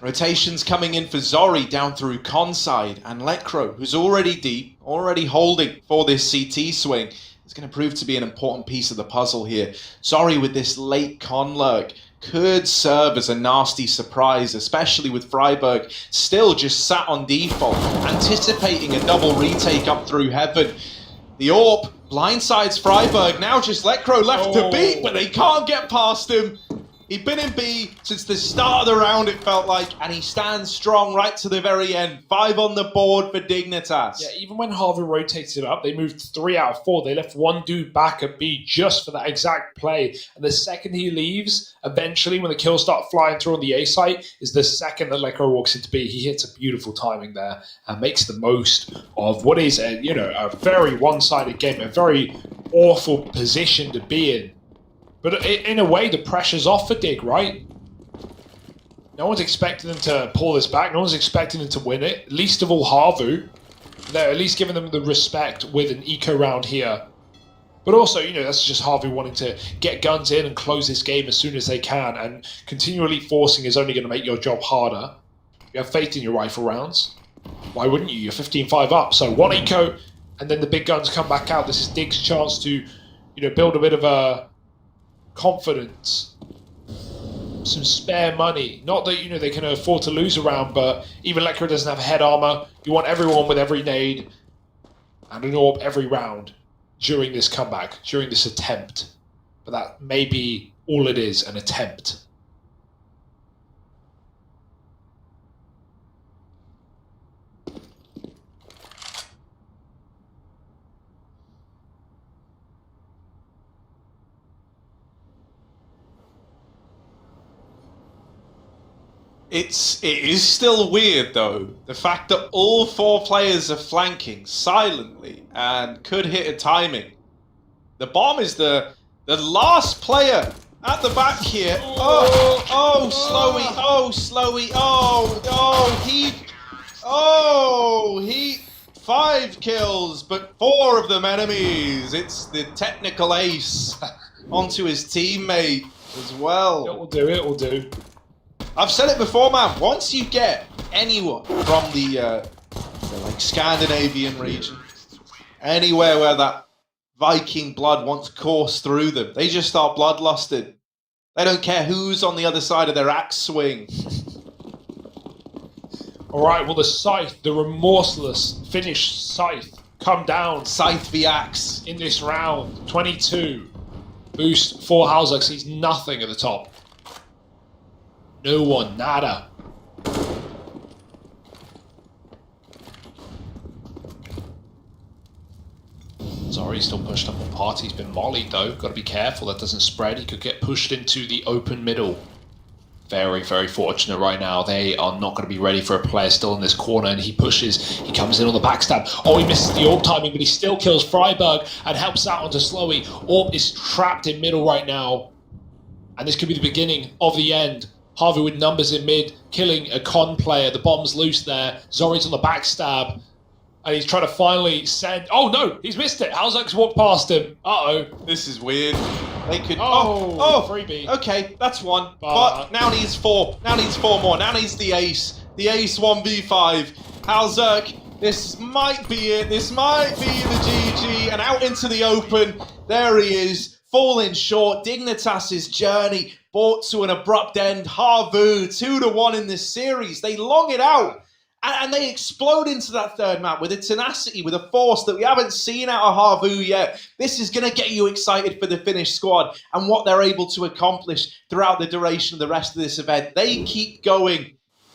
Rotations coming in for Zori down through con side. And Lecro, who's already deep, already holding for this CT swing, is going to prove to be an important piece of the puzzle here. Zori with this late con lurk could serve as a nasty surprise, especially with Freiburg still just sat on default, anticipating a double retake up through heaven. The AWP blindsides Freiburg, now just Lecro left to beat, but they can't get past him. He'd been in B since the start of the round, it felt like, and he stands strong right to the very end. 5 on the board for Dignitas. Yeah, even when HAVU rotated up, they moved 3 out of 4. They left 1 dude back at B just for that exact play. And the second he leaves, eventually when the kills start flying through on the A site, is the second that Lecro walks into B. He hits a beautiful timing there and makes the most of what is a very one-sided game, a very awful position to be in. But in a way, the pressure's off for Dig, right? No one's expecting them to pull this back. No one's expecting them to win it. Least of all HAVU. They're at least giving them the respect with an eco round here. But also, that's just HAVU wanting to get guns in and close this game as soon as they can, and continually forcing is only going to make your job harder. You have faith in your rifle rounds. Why wouldn't you? You're 15-5 up. So 1 eco, and then the big guns come back out. This is Dig's chance to, build a bit of a confidence. Some spare money. Not that, they can afford to lose a round, but even Lekra doesn't have head armor. You want everyone with every nade and an orb every round during this comeback, during this attempt. But that may be all it is, an attempt. It is still weird though, the fact that all 4 players are flanking silently and could hit a timing. The bomb is the last player at the back here. Slowy, he 5 kills, but 4 of them enemies. It's the technical ace onto his teammate as well. It will do. I've said it before, man. Once you get anyone from the Scandinavian region, anywhere where that Viking blood wants course through them, they just start bloodlusted. They don't care who's on the other side of their axe swing. All right. Well, the Scythe, the remorseless Finnish Scythe, come down. Scythe v axe in this round. 22 boost for HAVU sees nothing at the top. No one, nada. Sorry, still pushed up on party. He's been mollied though. Got to be careful that doesn't spread. He could get pushed into the open middle. Very, very fortunate right now. They are not going to be ready for a player still in this corner, and he pushes. He comes in on the backstab. Oh, he misses the orb timing, but he still kills Freiburg and helps out onto Slowy. Orb is trapped in middle right now, and this could be the beginning of the end. HAVU with numbers in mid, killing a con player. The bomb's loose there. Zori's on the backstab. And he's trying to finally send... Oh, no! He's missed it! HAVU's walked past him. Uh-oh. This is weird. They could... Freebie. Okay, that's 1. But now needs 4. Now needs 4 more. Now needs the ace. The ace 1v5. HAVU, this might be it. This might be the GG. And out into the open. There he is. Falling short. Dignitas' journey brought to an abrupt end. HAVU 2-1 in this series. They long it out. And they explode into that third map with a tenacity, with a force that we haven't seen out of HAVU yet. This is going to get you excited for the Finnish squad and what they're able to accomplish throughout the duration of the rest of this event. They keep going.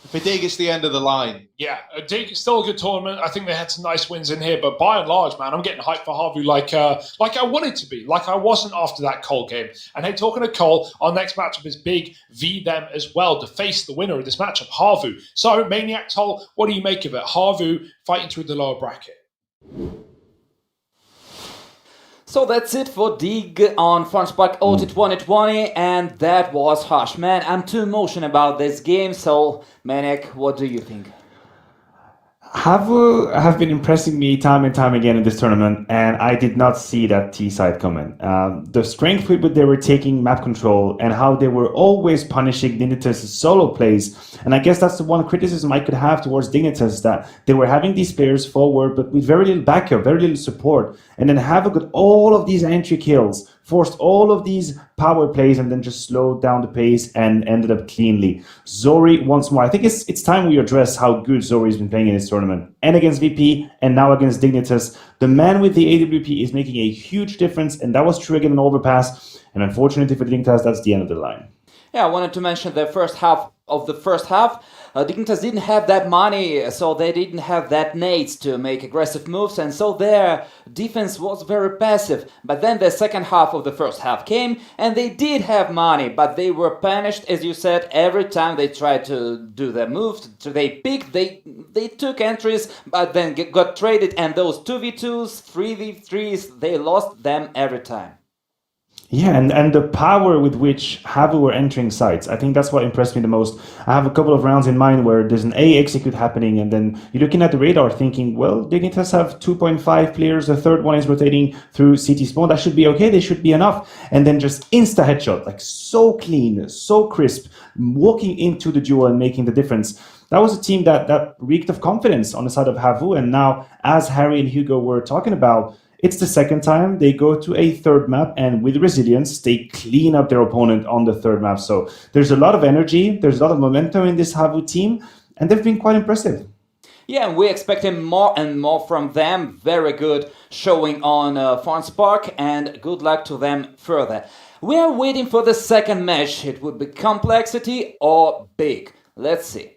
For Dig, it's the end of the line. Yeah, Dig, still a good tournament. I think they had some nice wins in here, but by and large, man, I'm getting hyped for HAVU like I wanted to be, like I wasn't after that Cole game. And hey, talking to Cole, our next matchup is Big v them as well to face the winner of this matchup, HAVU. So, Maniac Toll, what do you make of it? HAVU fighting through the lower bracket. So that's it for Dig on FunSpark Ulti 2020, and that was harsh. Man, I'm too emotional about this game, so Maniac, what do you think? HAVU have been impressing me time and time again in this tournament, and I did not see that T side coming. The strength with which they were taking map control and how they were always punishing Dignitas' solo plays, and I guess that's the one criticism I could have towards Dignitas, that they were having these players forward but with very little backup, very little support, and then HAVU got all of these entry kills, forced all of these power plays, and then just slowed down the pace and ended up cleanly. Zori once more. I think it's time we address how good Zori's been playing in this tournament. And against VP, and now against Dignitas. The man with the AWP is making a huge difference, and that was true again in Overpass. And unfortunately for Dignitas, that's the end of the line. Yeah, I wanted to mention the first half of the first half. Dignitas didn't have that money, so they didn't have that nades to make aggressive moves, and so their defense was very passive. But then the second half of the first half came, and they did have money, but they were punished, as you said, every time they tried to do their moves. They picked, they took entries, but then got traded, and those 2v2s, 3v3s, they lost them every time. Yeah, and the power with which HAVU were entering sites, I think that's what impressed me the most. I have a couple of rounds in mind where there's an A execute happening, and then you're looking at the radar thinking, well, Dignitas have 2.5 players, the third one is rotating through CT spawn, that should be okay, they should be enough. And then just insta headshot, like so clean, so crisp, walking into the duel and making the difference. That was a team that reeked of confidence on the side of HAVU, and now, as Harry and Hugo were talking about, it's the second time they go to a third map, and with resilience, they clean up their opponent on the third map. So there's a lot of energy, there's a lot of momentum in this HAVU team, and they've been quite impressive. Yeah, and we expecting more and more from them. Very good showing on FunSpark, and good luck to them further. We are waiting for the second match. It would be complexity or big. Let's see.